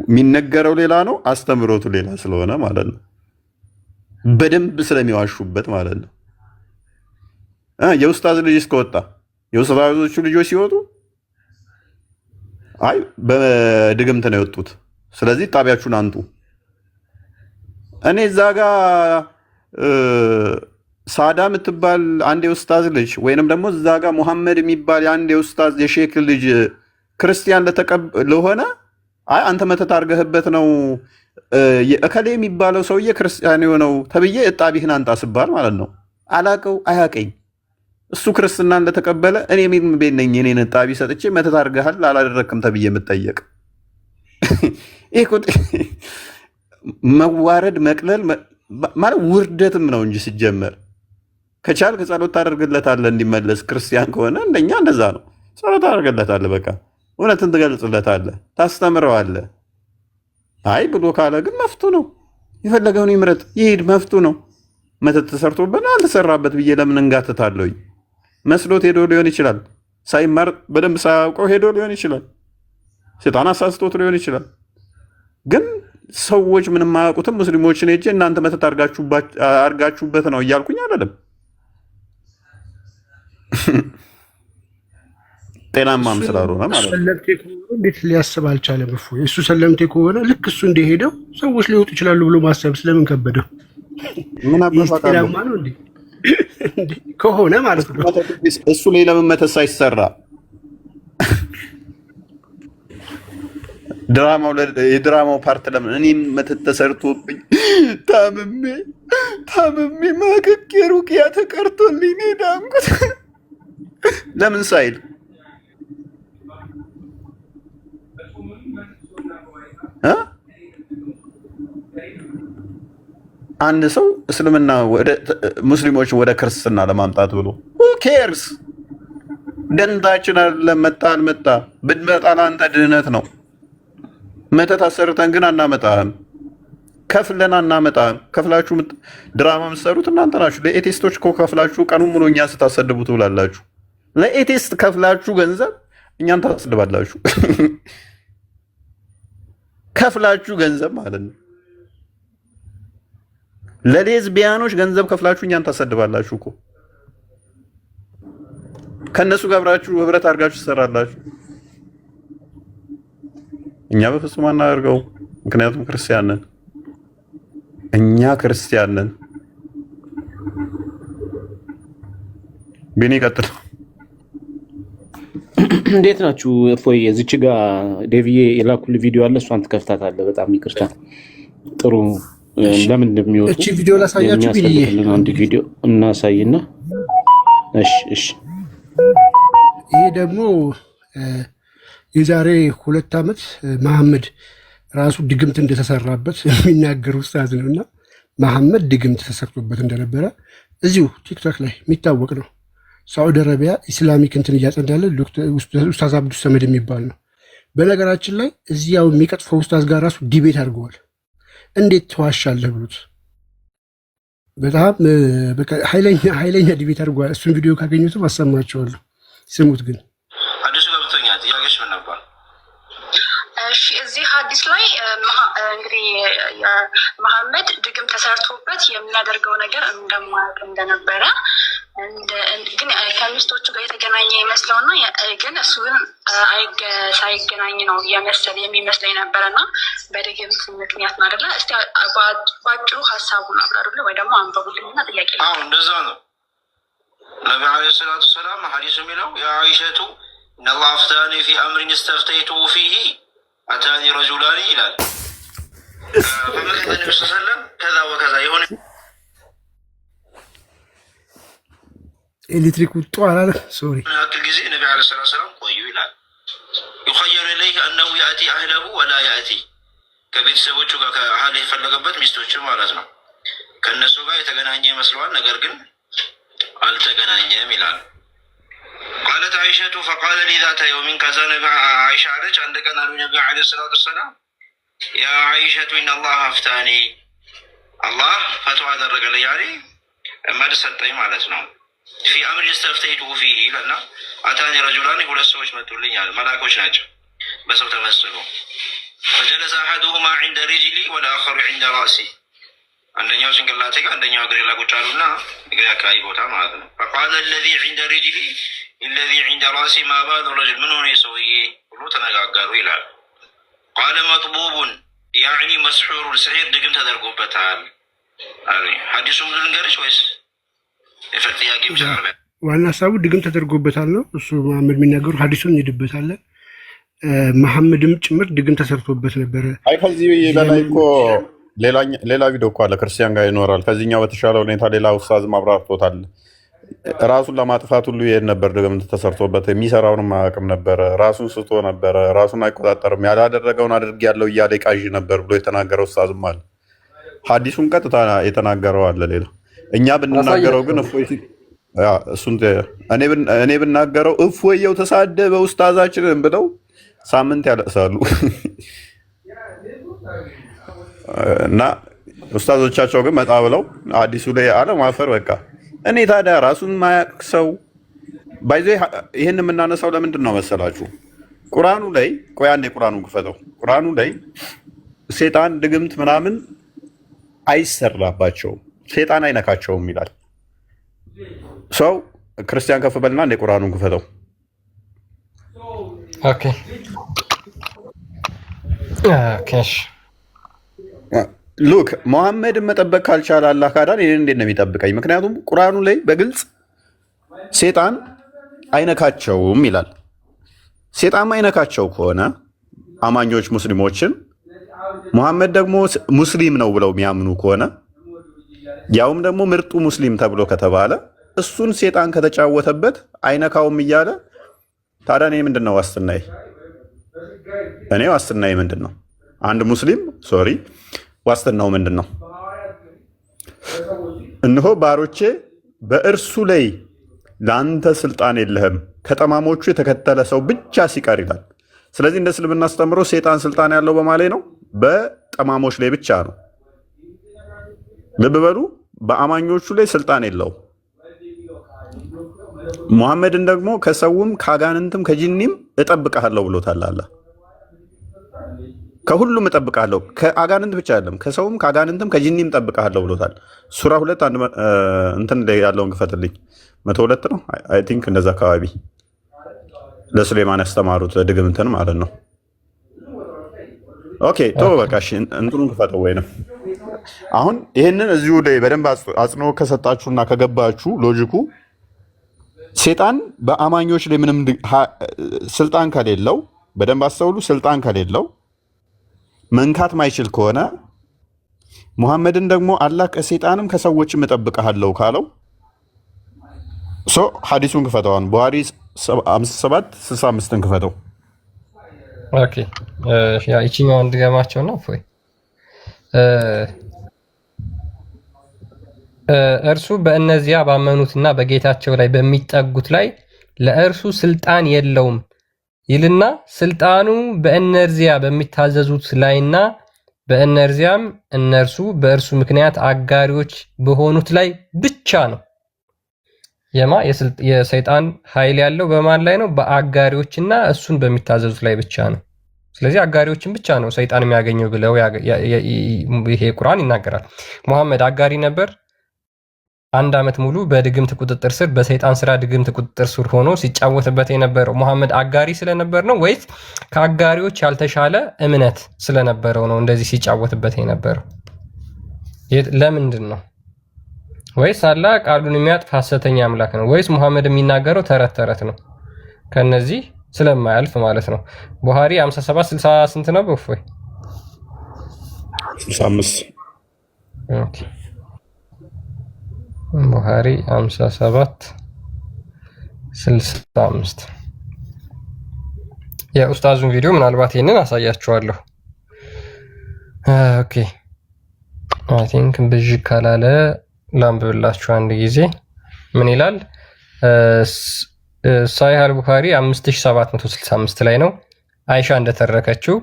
የሚነገረው ሌላ ነው፣ አስተምሮቱ ሌላ ስለሆነ ማለት ነው። በደንብ ስለሚዋሹበት ማለት ነው። የኡስታዝ ልጅ እስከወጣ የኡስታዞቹ ልጆች ሲወጡ አይ በድግምት ነው የወጡት፣ ስለዚህ ጣቢያችሁን አንጡ። እኔ እዛ ጋ ሳዳ የምትባል አንድ የኡስታዝ ልጅ ወይንም ደግሞ እዛ ጋ ሙሐመድ የሚባል የአንድ የኡስታዝ የሼክ ልጅ ክርስቲያን ለሆነ አይ አንተ መተት አድርገህበት ነው እከሌ የሚባለው ሰውዬ ክርስቲያን የሆነው ተብዬ እጣቢህን አንጣ ስባል ማለት ነው። አላቀው አያቀኝ እሱ ክርስትና እንደተቀበለ እኔ ምን ቤት ነኝ? እኔን እጣቢ ሰጥቼ መተት አድርገሃል አላደረክም ተብዬ የምጠየቅ ይሄ መዋረድ መቅለል ማለት ውርደትም ነው እንጂ ሲጀመር ከቻልክ ጸሎት ታደርግለታለህ እንዲመለስ። ክርስቲያን ከሆነ እንደኛ እንደዛ ነው። ጸሎት ታደርግለታለህ፣ በቃ እውነትን ትገልጽለታለህ፣ ታስተምረዋለህ። አይ ብሎ ካለ ግን መፍቱ ነው። የፈለገውን ይምረጥ ይሄድ፣ መፍቱ ነው። መተት ተሰርቶበት አልተሰራበት ብዬ ለምን እንጋትታለሁኝ? መስሎት ሄዶ ሊሆን ይችላል። ሳይማር በደንብ ሳያውቀው ሄዶ ሊሆን ይችላል። ሴጣን አሳስቶት ሊሆን ይችላል። ግን ሰዎች ምንም አያውቁትም። ሙስሊሞችን ሄጄ እናንተ መተት አርጋችሁበት ነው እያልኩኝ አይደለም። ጤናማም ስላልሆነ ማለት ነው። እንዴት ሊያስብ አልቻለም? እሱ ሰለምቴ ከሆነ ልክ እሱ እንደሄደው ሰዎች ሊወጡ ይችላሉ ብሎ ማሰብ ስለምን ከበደው? ምን አባፋቃለሁ ነው እንዴ ከሆነ ማለት ነው። እሱ ላይ ለምን መተት ሳይሰራ የድራማው ፓርት ለምን እኔም መተት ተሰርቶብኝ ታምሜ ማከኬ ሩቅያ ተቀርቶልኝ እኔ ዳንኩት ለምን ሳይል አንድ ሰው እስልምና ሙስሊሞችን ወደ ክርስትና ለማምጣት ብሎ who cares ደንታችን አይደለም። መጣ አልመጣ ብትመጣ ለአንተ ድህነት ነው። መተት አሰርተን ግን አናመጣህም፣ ከፍለን አናመጣህም። ከፍላችሁ ድራማ የምትሰሩት እናንተ ናችሁ። ለኤቴስቶች እኮ ከፍላችሁ ቀኑን ሙሉ እኛን ስታሰድቡ ትውላላችሁ። ለኤቴስት ከፍላችሁ ገንዘብ እኛን ታስድባላችሁ። ከፍላችሁ ገንዘብ ማለት ነው። ለሌዝቢያኖች ገንዘብ ከፍላችሁ እኛን ታሰድባላችሁ እኮ። ከነሱ ጋር አብራችሁ ህብረት አድርጋችሁ ትሰራላችሁ። እኛ በፍጹም አናደርገው፣ ምክንያቱም ክርስቲያን ነን። እኛ ክርስቲያን ነን። ቢኒ ቀጥል። እንዴት ናችሁ? እፎይ እዚች ጋር ዴቪዬ የላኩልህ ቪዲዮ አለ፣ እሷን ትከፍታታለህ። በጣም ይቅርታ። ጥሩ ለምን እንደሚወጡ እቺ ቪዲዮ ላሳያችሁ ቢኒ አንድ ቪዲዮ እናሳይና እሺ ይሄ ደግሞ የዛሬ 2 ዓመት መሐመድ ራሱ ድግምት እንደተሰራበት የሚናገር ኡስታዝ ነውና መሐመድ ድግምት ተሰርቶበት እንደነበረ እዚሁ ቲክቶክ ላይ የሚታወቅ ነው። ሳዑዲ አረቢያ ኢስላሚክ እንትን እያጸዳለ ኡስታዝ አብዱ ሰመድ የሚባል ነው። በነገራችን ላይ እዚያው የሚቀጥፈው ኡስታዝ ጋር ራሱ ዲቤት አድርገዋል። እንዴት ተዋሻለህ ብሎት በጣም በቃ ኃይለኛ ዲቤት አድርገዋል። እሱን ቪዲዮ ካገኙትም አሰማቸዋለሁ፣ ስሙት። ግን አዲሱ ገብቶኛል። ጥያቄሽ ምን ነበር? እሺ እዚህ ሀዲስ ላይ እንግዲህ መሐመድ ድግም ተሰርቶበት የሚያደርገው ነገር እንደማያውቅ እንደነበረ ግን ከሚስቶቹ ጋር የተገናኘ ይመስለውና ግን እሱ ግን ሳይገናኝ ነው የሚመስለኝ ነበረና በድግምት ምክንያት ነው አይደለ? እስቲ ባጭሩ ሀሳቡን አብራሩልኝ ወይ ደግሞ አንበቡልኝና ጥያቄ አዎ እንደዛ ነው። ነቢ ዓለይሂ ሰላቱ ወሰላም ሐዲሱ የሚለው ያ አይሸቱ እነላህ አፍታኒ ፊ አምሪን እስተፍተይቱ ፊሂ አታኒ ረጁላኒ ይላል። ፈመከተ ነቢ ሰለም ከዛ ወከዛ የሆነ ኤሌክትሪክ ውጡ አላለ ሶሪ ያክል ጊዜ ነቢ ዓለይሂ ሰላቱ ወሰላም ቆዩ ይላል። ዩኸየሉ ኢለይህ አነሁ ያእቲ አህለሁ ወላ ያእቲ ከቤተሰቦቹ ጋር ከአህል የፈለገበት ሚስቶቹ ማለት ነው ከእነሱ ጋር የተገናኘ ይመስለዋል፣ ነገር ግን አልተገናኘም ይላል። ቃለት አይሸቱ ፈቃለ ሊ ዛተ የውሚን ከዛ ነቢ አይሻ አለች አንድ ቀን አሉ ነቢ ዓለይሂ ሰላቱ ወሰላም ያ አይሸቱ ኢነላህ አፍታኒ አላህ ፈትዋ አደረገልኝ ያኔ መልስ ሰጠኝ ማለት ነው። ፊ አምሪ እስተፍተይቱ ፊሂ ይለና አታኒ ረጁላኒ ሁለት ሰዎች መጡልኛል፣ መላኮች ናቸው በሰው ተመስሎ። ፈጀለሰ አሐዱሁማ ዒንደ ሪጅሊ ወልአኸሩ ዒንደ ራእሲ አንደኛው ጭንቅላቴ ጋር አንደኛው እግሬ ላይ ቁጭ አሉና እግሬ አካባቢ ቦታ ማለት ነው። ፈቃለ ለዚ ዒንደ ሪጅሊ ለዚ ዒንደ ራእሲ ማ ባሉ ረጅል ምን ሆነ ሰውዬ ብሎ ተነጋገሩ ይላል። ቃለ መጥቡቡን ያዕኒ መስሑሩን ስሒር ድግም ተደርጎበታል አሉኝ። ሐዲሱ ሙሉ ልንገርሽ ወይስ ጥያቄ ብቻ ነው? ዋና ሀሳቡ ድግም ተደርጎበታል ነው እሱ መሐመድ የሚናገሩ ሐዲሱን እንሄድበታለን። መሐመድም ጭምር ድግም ተሰርቶበት ነበረ። አይ ከዚህ በላይ እኮ ሌላ ቪዲዮ እኮ አለ ክርስቲያን ጋር ይኖራል። ከዚህኛው በተሻለ ሁኔታ ሌላ ኡስታዝ ማብራርቶታል። ራሱን ለማጥፋት ሁሉ ይሄድ ነበር፣ ድግምት ተሰርቶበት የሚሰራውንም አያውቅም ነበረ። ራሱን ስቶ ነበረ፣ ራሱን አይቆጣጠርም፣ ያላደረገውን አድርጌያለሁ እያለ ቃዥ ነበር ብሎ የተናገረ ኡስታዝም አለ። ሐዲሱን ቀጥታ የተናገረው አለ ሌላ። እኛ ብንናገረው ግን እኔ ብናገረው እፎየው ተሳደበ ኡስታዛችንን ብለው ሳምንት ያለቅሳሉ። እና ኡስታዞቻቸው ግን መጣ ብለው አዲሱ ላይ አለማፈር በቃ። እኔ ታዲያ ራሱን ማያውቅ ሰው ባይዞ ይህን የምናነሳው ለምንድን ነው መሰላችሁ? ቁርአኑ ላይ ቆይ አንዴ ቁርአኑን ክፈተው። ቁርአኑ ላይ ሴጣን ድግምት ምናምን አይሰራባቸውም፣ ሴጣን አይነካቸውም ይላል። ሰው ክርስቲያን ከፍ በልና እንደ ቁርአኑን ክፈተው። ኦኬ ኦኬ ሉክ መሐመድን መጠበቅ ካልቻለ አላህ ካዳን ይህን እንዴት ነው የሚጠብቀኝ? ምክንያቱም ቁርአኑ ላይ በግልጽ ሴጣን አይነካቸውም ይላል። ሴጣን አይነካቸው ከሆነ አማኞች ሙስሊሞችን መሐመድ ደግሞ ሙስሊም ነው ብለው የሚያምኑ ከሆነ ያውም ደግሞ ምርጡ ሙስሊም ተብሎ ከተባለ እሱን ሴጣን ከተጫወተበት አይነካውም እያለ ታዲያ እኔ ምንድን ነው ዋስትናዬ? እኔ ዋስትናዬ ምንድን ነው? አንድ ሙስሊም ዋስትናው ምንድን ነው? እነሆ ባሮቼ በእርሱ ላይ ለአንተ ስልጣን የለህም ከጠማሞቹ የተከተለ ሰው ብቻ ሲቀር ይላል። ስለዚህ እንደ እስልምና አስተምሮ ሴጣን ስልጣን ያለው በማለት ነው፣ በጠማሞች ላይ ብቻ ነው። ልብ በሉ፣ በአማኞቹ ላይ ስልጣን የለውም። ሙሐመድን ደግሞ ከሰውም ከአጋንንትም ከጂኒም እጠብቅሃለሁ ብሎታል አላህ። ከሁሉም እጠብቅሃለሁ፣ ከአጋንንት ብቻ አይደለም፣ ከሰውም ከአጋንንትም ከጂኒም እጠብቅሃለሁ ብሎታል። ሱራ 2 እንትን ላይ ያለውን ክፈትልኝ። 102 ነው አይ ቲንክ እንደዛ አካባቢ ለሱሌማን ያስተማሩት ድግምትን ማለት ነው። ኦኬ ቶ በቃ እሺ እንትኑን ክፈተው። ወይ ነው አሁን ይህንን እዚሁ ላይ በደንብ አጽንኦ ከሰጣችሁና ከገባችሁ ሎጂኩ ሴጣን በአማኞች ላይ ምንም ስልጣን ከሌለው፣ በደንብ አስተውሉ፣ ስልጣን ከሌለው መንካት ማይችል ከሆነ ሙሐመድን ደግሞ አላህ ከሴጣንም ከሰዎችም እጠብቅሃለሁ ካለው ሐዲሱን ክፈተው። አሁን ቡሃሪ 5765ን ክፈተው። ኦኬ ይችኛው እንድገማቸው ነው። ፎይ እርሱ በእነዚያ ባመኑትና በጌታቸው ላይ በሚጠጉት ላይ ለእርሱ ስልጣን የለውም ይልና ስልጣኑ በእነዚያ በሚታዘዙት ላይና በእነዚያም እነርሱ በእርሱ ምክንያት አጋሪዎች በሆኑት ላይ ብቻ ነው። የሰይጣን ኃይል ያለው በማን ላይ ነው? በአጋሪዎችና እሱን በሚታዘዙት ላይ ብቻ ነው። ስለዚህ አጋሪዎችን ብቻ ነው ሰይጣን የሚያገኘው ብለው ይሄ ቁርአን ይናገራል። ሙሐመድ አጋሪ ነበር። 1 ዓመት ሙሉ በድግምት ቁጥጥር ስር በሰይጣን ስራ ድግምት ቁጥጥር ስር ሆኖ ሲጫወትበት የነበረው ሙሐመድ አጋሪ ስለነበር ነው ወይስ ከአጋሪዎች ያልተሻለ እምነት ስለነበረው ነው እንደዚህ ሲጫወትበት የነበረው? ለምንድን ነው? ወይስ አላህ ቃሉን የሚያጥፍ ሐሰተኛ አምላክ ነው? ወይስ ሙሐመድ የሚናገረው ተረት ተረት ነው? ከነዚህ ስለማያልፍ ማለት ነው። ቡሃሪ 5760 ስንት ነው? በፎይ 65 ኦኬ። ቡሃሪ 5765 የኡስታዙን ቪዲዮ ምናልባት ይሄንን አሳያችኋለሁ። ኦኬ አይ ቲንክ ብዥ ካላለ ላንብብላችሁ አንድ ጊዜ። ምን ይላል? ሳሂህ አል-ቡኻሪ 5765 ላይ ነው። አይሻ እንደተረከችው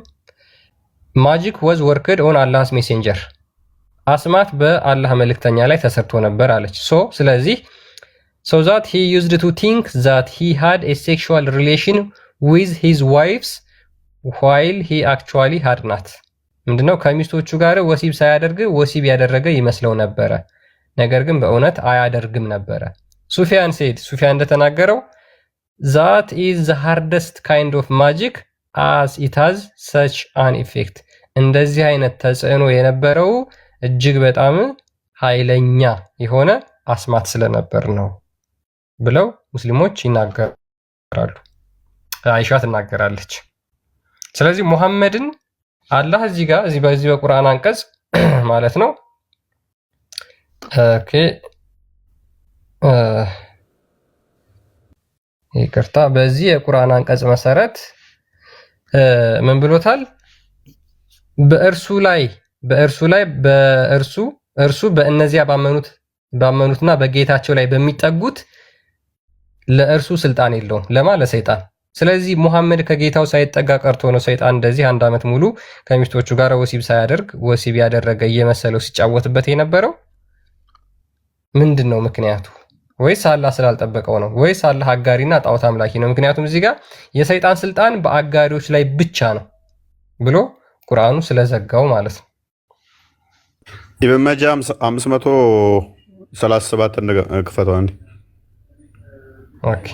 ማጂክ ወዝ ወርክድ ኦን አላህስ ሜሴንጀር፣ አስማት በአላህ መልእክተኛ ላይ ተሰርቶ ነበር አለች። ስለዚህ so that he used to think that he had a sexual relation with his wives while he actually had not። ምንድነው? ከሚስቶቹ ጋር ወሲብ ሳያደርግ ወሲብ ያደረገ ይመስለው ነበረ፣ ነገር ግን በእውነት አያደርግም ነበረ። ሱፊያን እንደተናገረው that is the hardest kind of magic as it has such an effect። እንደዚህ አይነት ተጽዕኖ የነበረው እጅግ በጣም ኃይለኛ የሆነ አስማት ስለነበር ነው ብለው ሙስሊሞች ይናገራሉ። አይሻ ትናገራለች። ስለዚህ ሙሐመድን አላህ በዚህ በቁርአን አንቀጽ ማለት ነው ኦኬ ይቅርታ፣ በዚህ የቁርአን አንቀጽ መሰረት ምን ብሎታል? እርሱ በእነዚያ ባመኑትና በጌታቸው ላይ በሚጠጉት ለእርሱ ስልጣን የለውም። ለሰይጣን። ስለዚህ ሙሐመድ ከጌታው ሳይጠጋ ቀርቶ ነው ሰይጣን እንደዚህ 1 ዓመት ሙሉ ከሚስቶቹ ጋር ወሲብ ሳያደርግ ወሲብ ያደረገ እየመሰለው ሲጫወትበት የነበረው። ምንድን ነው ምክንያቱ? ወይስ አላህ ስላልጠበቀው ነው? ወይስ አላህ አጋሪና ጣዖት አምላኪ ነው? ምክንያቱም እዚህ ጋር የሰይጣን ስልጣን በአጋሪዎች ላይ ብቻ ነው ብሎ ቁርአኑ ስለዘጋው ማለት ነው። ኢብን ማጃ 537 ክፈተው አንዴ። ኦኬ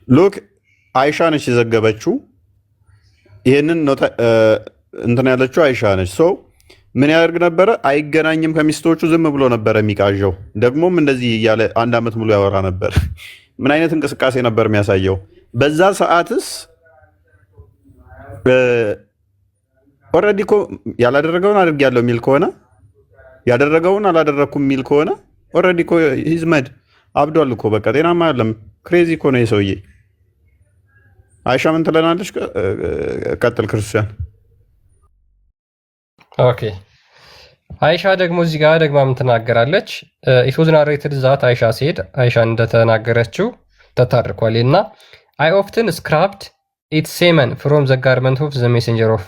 ሉክ አይሻ ነች የዘገበችው። ይሄንን ነው እንትን ያለችው አይሻ ነች። ምን ያደርግ ነበረ? አይገናኝም ከሚስቶቹ፣ ዝም ብሎ ነበረ የሚቃዠው። ደግሞም እንደዚህ እያለ 1 ዓመት ሙሉ ያወራ ነበር። ምን አይነት እንቅስቃሴ ነበር የሚያሳየው? በዛ ሰዓትስ ኦልሬዲ እኮ ያላደረገውን አድርጌያለሁ የሚል ከሆነ ያደረገውን አላደረኩም የሚል ከሆነ ኦልሬዲ እኮ ሂዝመድ አብዷል እኮ በቃ ጤናማ አይደለም። ክሬዚ እኮ ነው የሰውዬ። አይሻ ምን ትለናለች? ቀጥል ክርስቲያን። ኦኬ አይሻ ደግሞ እዚህ ጋር ደግማ ምን ትናገራለች? ኢት ዋዝ ናሬትድ ዛት አይሻ ሲሄድ አይሻ እንደተናገረችው ተታርኳል እና አይ ኦፍትን ስክራፕድ ኢት ሴመን ፍሮም ዘ ጋርመንት ኦፍ ዘ ሜሴንጀር ኦፍ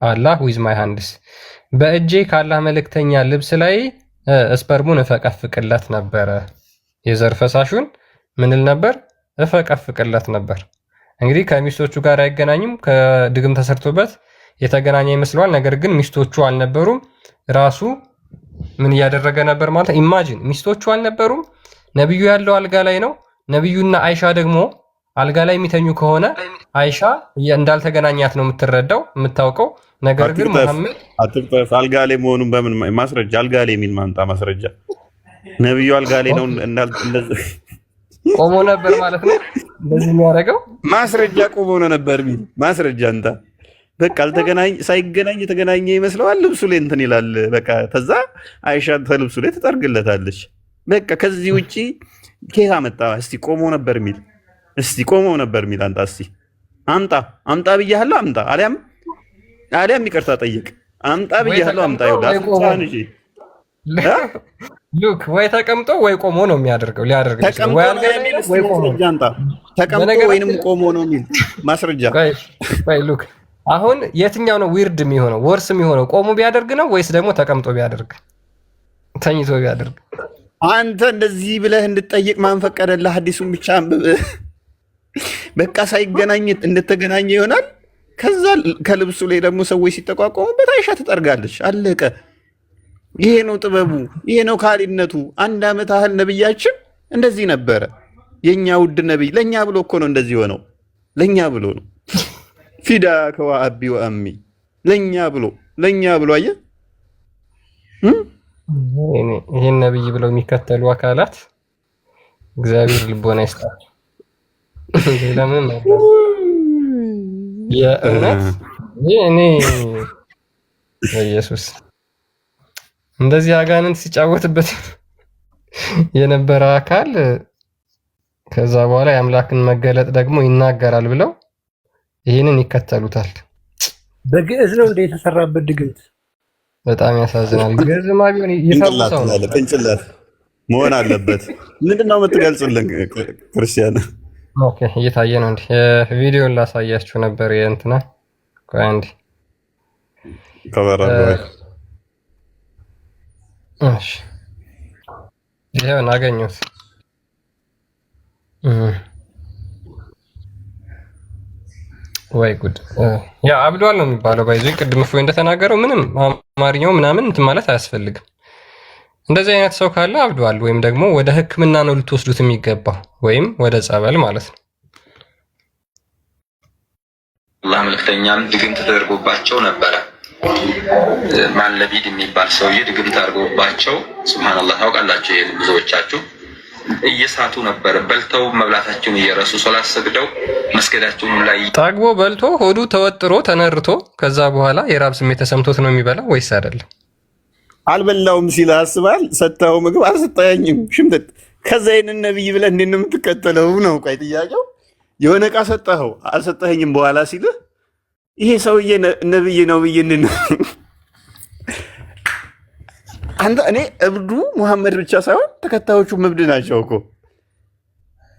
አላህ ዊዝ ማይ ሃንድስ፣ በእጄ ካላህ መልእክተኛ ልብስ ላይ ስፐርሙን እፈቀፍቅለት ነበረ። የዘር ፈሳሹን ምንል ነበር? እፈቀፍቅለት ነበር። እንግዲህ ከሚስቶቹ ጋር አይገናኝም፣ ከድግም ተሰርቶበት የተገናኘ ይመስለዋል። ነገር ግን ሚስቶቹ አልነበሩም። ራሱ ምን እያደረገ ነበር ማለት? ኢማጂን ሚስቶቹ አልነበሩም። ነብዩ ያለው አልጋ ላይ ነው። ነብዩና አይሻ ደግሞ አልጋ ላይ የሚተኙ ከሆነ አይሻ እንዳልተገናኛት ነው የምትረዳው የምታውቀው። ነገር ግን መሐመድ አትጠፍ አልጋ ላይ መሆኑን በምን ማስረጃ? አልጋ ላይ የሚል ማምጣ ማስረጃ። ነብዩ አልጋ ላይ ነው ቆሞ ነበር ማለት ነው እንደዚህ የሚያደርገው። ማስረጃ ቆሞ ነበር የሚል ማስረጃ እንታ በቃ ሳይገናኝ የተገናኘ ይመስለዋል። ልብሱ ላይ እንትን ይላል። በቃ ከዛ አይሻ ልብሱ ላይ ትጠርግለታለች። በቃ ከዚህ ውጭ ኬታ መጣ። እስቲ ቆሞ ነበር የሚል አንጣ እስቲ አምጣ ብያለሁ አምጣ፣ አሊያም ይቅርታ ጠይቅ። አምጣ ብያለሁ አምጣ። ሉክ ወይ ተቀምጦ ወይ ቆሞ ነው የሚያደርገው። ሊያደርግ ተቀምጦ ወይንም ቆሞ ነው የሚል ማስረጃ። ሉክ አሁን የትኛው ነው ዊርድ የሚሆነው ወርስ የሚሆነው? ቆሞ ቢያደርግ ነው ወይስ ደግሞ ተቀምጦ ቢያደርግ ተኝቶ ቢያደርግ? አንተ እንደዚህ ብለህ እንድትጠይቅ ማን ፈቀደልህ? ሐዲሱን ብቻ አንብብ። በቃ ሳይገናኝ እንደተገናኘ ይሆናል። ከዛ ከልብሱ ላይ ደግሞ ሰዎች ሲጠቋቋሙበት አይሻ ትጠርጋለች። አለቀ። ይሄ ነው ጥበቡ፣ ይሄ ነው ካሊነቱ። 1 ዓመት ያህል ነብያችን እንደዚህ ነበረ። የኛ ውድ ነብይ ለኛ ብሎ እኮ ነው እንደዚህ ሆነው፣ ለኛ ብሎ ነው። ፊዳ ከዋአቢ ወአሚ ለኛ ብሎ አየህ። ይሄን ነብይ ብለው የሚከተሉ አካላት እግዚአብሔር ልቦና ይስጣቸው። ለምን የእውነት እኔ ኢየሱስ እንደዚህ አጋንንት ሲጫወትበት የነበረ አካል ከዛ በኋላ የአምላክን መገለጥ ደግሞ ይናገራል ብለው ይህንን ይከተሉታል። በግዕዝ ነው እንደ የተሰራበት ድግምት በጣም ያሳዝናል። ግዕዝማ ቢሆን ይፈውሰው ነው። ቅንጭላት መሆን አለበት። ምንድነው የምትገልጹልን ክርስቲያን? ኦኬ እየታየ ነው እንዴ? ቪዲዮን ላሳያችሁ ነበር የእንትና ቆይ አንዴ እሺ ይሄው እናገኘሁት። ወይ ጉድ! ያ አብዷል ነው የሚባለው። ባይዘይ ቅድም እፎይ እንደተናገረው ምንም አማርኛው ምናምን እንትን ማለት አያስፈልግም። እንደዚህ አይነት ሰው ካለ አብዷል፣ ወይም ደግሞ ወደ ሕክምና ነው ልትወስዱት የሚገባው፣ ወይም ወደ ጸበል ማለት ነው። አላህ መልክተኛም ድግምት ተደርጎባቸው ነበረ። ማለቢድ የሚባል ሰውዬ ድግምት አድርጎባቸው ሱብሃንአላህ ታውቃላችሁ። ይሄን ብዙዎቻችሁ እየሳቱ ነበር። በልተው መብላታቸውን እየረሱ ሶላት ሰግደው መስገዳቸውን ላይ ጠግቦ በልቶ ሆዱ ተወጥሮ ተነርቶ ከዛ በኋላ የራብ ስሜት ተሰምቶት ነው የሚበላው ወይስ አይደለም? አልበላውም ሲል አስባል። ሰጣው ምግብ አልሰጠኝም ሽምጥጥ። ከዛ ይሄንን ነብይ ብለህ እንዴት ነው የምትከተለው ነው? ቆይ ጥያቄው የሆነ ዕቃ ሰጠኸው አልሰጠኸኝም በኋላ ሲልህ ይሄ ሰውዬ ነብይ ነው ብዬንን አንተ እኔ እብዱ መሐመድ ብቻ ሳይሆን ተከታዮቹ እብድ ናቸው እኮ።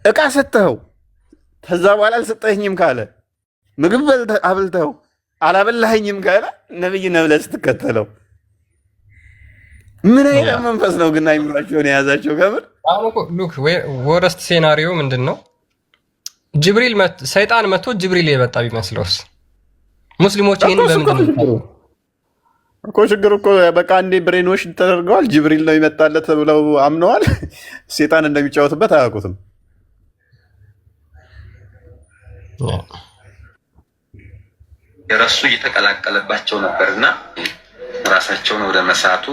ዕቃ ሰጠኸው ከዛ በኋላ አልሰጠኸኝም ካለ ምግብ አብልተኸው አላበላኸኝም ካለ ነብይ ነው ብለህ ስትከተለው ምን አይነት መንፈስ ነው ግን አይምራቸውን የያዛቸው? ከምር አሁን እኮ ሉክ ወረስት ሴናሪዮ ምንድን ነው? ጅብሪል ሰይጣን መጥቶ ጅብሪል የመጣ ቢመስለውስ? ሙስሊሞች ይሄን በምንድን ነው እኮ ችግር እኮ በቃ እንዴ ብሬኖች ተደርገዋል። ጅብሪል ነው ይመጣለት ብለው አምነዋል። ሰይጣን እንደሚጫወትበት አያውቁትም። የረሱ እየተቀላቀለባቸው ነበርና ራሳቸውን ወደ መሳቱ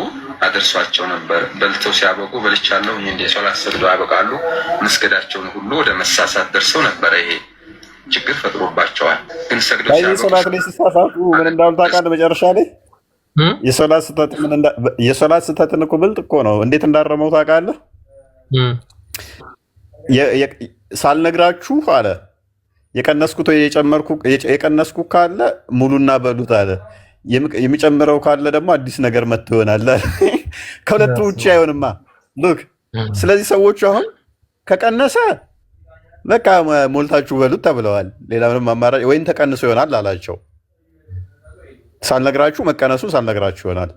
አደርሷቸው ነበር። በልተው ሲያበቁ በልቻለሁ እንደ ሶላት ሰግደው ያበቃሉ። መስገዳቸውን ሁሉ ወደ መሳሳት ደርሰው ነበረ። ይሄ ችግር ፈጥሮባቸዋል። ግን ሰግደው ሲያበቁ ሶላት ላይ ሲሳሳቱ ምን እንዳሉ ታውቃለህ? መጨረሻ ላይ የሶላት ስህተትን እኮ ብልጥ እኮ ነው እንዴት እንዳረመው ታውቃለህ? ሳልነግራችሁ አለ የቀነስኩት ወይ የቀነስኩ ካለ ሙሉና በሉት አለ። የሚጨምረው ካለ ደግሞ አዲስ ነገር መጥቶ ይሆናል። ከሁለቱ ውጭ አይሆንማ። ሉክ ስለዚህ ሰዎቹ አሁን ከቀነሰ በቃ ሞልታችሁ በሉት ተብለዋል። ሌላ ምንም አማራጭ ወይም ተቀንሶ ይሆናል አላቸው። ሳልነግራችሁ መቀነሱ ሳልነግራችሁ ይሆናል።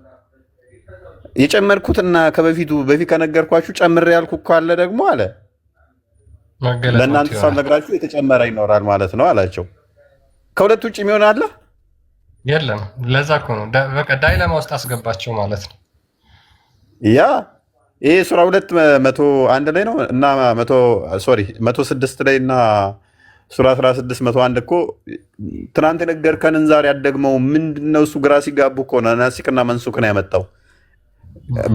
የጨመርኩትና በፊት ከነገርኳችሁ ጨምሬ ያልኩ ካለ ደግሞ አለ ለእናንተ ሳልነግራችሁ የተጨመረ ይኖራል ማለት ነው አላቸው። ከሁለት ውጭ የሚሆን አለ የለም። ለዛ እኮ ነው በቃ ዳይለማ ውስጥ አስገባቸው ማለት ነው። ያ ይሄ ሱራ 201 ላይ ነው እና 106 ላይ እና ሱራ 16 101 እኮ ትናንት የነገርከንን ዛሬ ያደግመው ምንድነው? እሱ ግራ ሲጋቡ እኮ ነው ናሲክና መንሱክ ነው ያመጣው።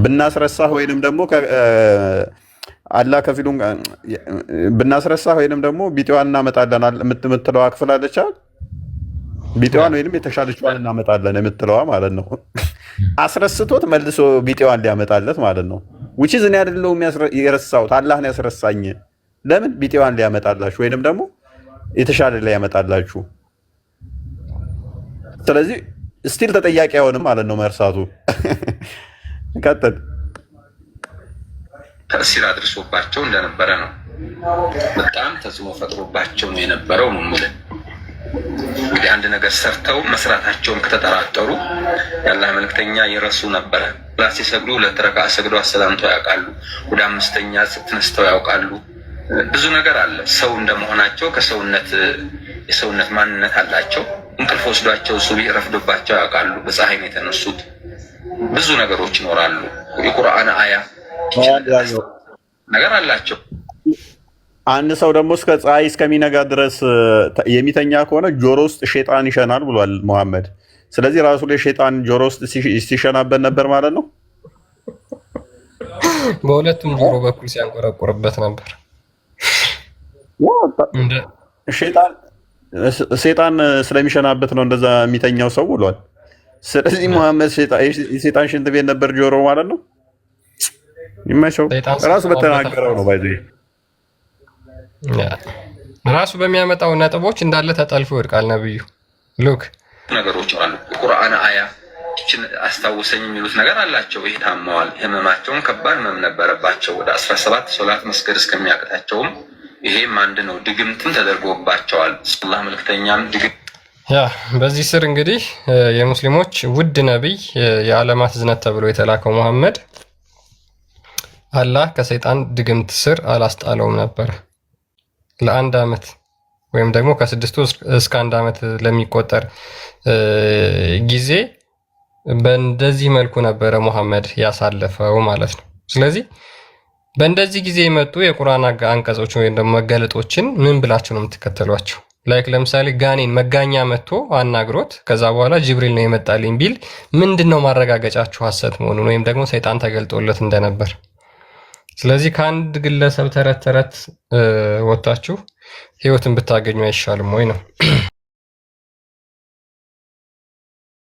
ብናስረሳህ ወይንም ደግሞ አላህ ከፊሉን ብናስረሳ ወይንም ደግሞ ቢጤዋን እናመጣለን የምትለዋ ክፍል አለች። ቢጤዋን ወይንም የተሻለችዋን እናመጣለን የምትለዋ ማለት ነው። አስረስቶት መልሶ ቢጤዋን ሊያመጣለት ማለት ነው። which is እኔ አይደለሁም የረሳሁት አላህ ነው ያስረሳኝ። ለምን ቢጤዋን ሊያመጣላችሁ ወይንም ደግሞ የተሻለ ሊያመጣላችሁ። ስለዚህ ስቲል ተጠያቂ አይሆንም ማለት ነው መርሳቱ። ቀጥል። ተእሲር አድርሶባቸው እንደነበረ ነው። በጣም ተጽዕኖ ፈጥሮባቸው ነው የነበረው ነው ማለት። እንግዲህ አንድ ነገር ሰርተው መስራታቸውን ከተጠራጠሩ የአላህ መልእክተኛ ይረሱ ነበረ። ራስ ሲሰግዱ 2 ረካዓ ሰግደው አሰላምተው ያውቃሉ። ወደ 5ኛ ተነስተው ያውቃሉ። ብዙ ነገር አለ። ሰው እንደመሆናቸው የሰውነት ማንነት አላቸው። እንቅልፍ ወስዷቸው ሱብሂ ረፍዶባቸው ያውቃሉ። በፀሐይ ነው የተነሱት። ብዙ ነገሮች ይኖራሉ። የቁርአን አያ ነገር አላቸው። አንድ ሰው ደግሞ እስከ ፀሐይ እስከሚነጋ ድረስ የሚተኛ ከሆነ ጆሮ ውስጥ ሸይጣን ይሸናል ብሏል መሐመድ። ስለዚህ ራሱ ላይ ሸይጣን ጆሮ ውስጥ ሲሸናበት ነበር ማለት ነው። በሁለቱም ጆሮ በኩል ሲያንቆረቆርበት ነበር። ሸይጣን ስለሚሸናበት ነው እንደዛ የሚተኛው ሰው ብሏል። ስለዚህ መሐመድ የሸይጣን ሽንት ቤት ነበር ጆሮ ማለት ነው። ይመቸው ራሱ በተናገረው ነው ባይዘ ራሱ በሚያመጣው ነጥቦች እንዳለ ተጠልፎ ይወድቃል ነብዩ። ሉክ ነገሮች አሉ። የቁርአን አያ አስታውሰኝ የሚሉት ነገር አላቸው። ይሄ ታመዋል። ህመማቸውን ከባድ ህመም ነበረባቸው። ወደ 17 ሶላት መስገድ እስከሚያቅታቸውም ይሄም አንድ ነው። ድግምትም ተደርጎባቸዋል። አላህ መልክተኛም በዚህ ስር እንግዲህ የሙስሊሞች ውድ ነብይ የዓለማት ዝነት ተብሎ የተላከው መሐመድ አላህ ከሰይጣን ድግምት ስር አላስጣለውም ነበር። ለአንድ ዓመት ወይም ደግሞ ከ6 እስከ 1 ዓመት ለሚቆጠር ጊዜ በእንደዚህ መልኩ ነበረ መሐመድ ያሳለፈው ማለት ነው። ስለዚህ በእንደዚህ ጊዜ የመጡ የቁርአን አንቀጾች ወይም ደግሞ መገለጦችን ምን ብላችሁ ነው የምትከተሏቸው? ላይክ ለምሳሌ ጋኔን መጋኛ መጥቶ አናግሮት ከዛ በኋላ ጅብሪል ነው የመጣልኝ ቢል ምንድነው ማረጋገጫችሁ ሐሰት መሆኑን ወይም ደግሞ ሰይጣን ተገልጦለት እንደነበር? ስለዚህ ከአንድ ግለሰብ ተረት ወጣችሁ ህይወትን ብታገኙ አይሻልም ወይ ነው?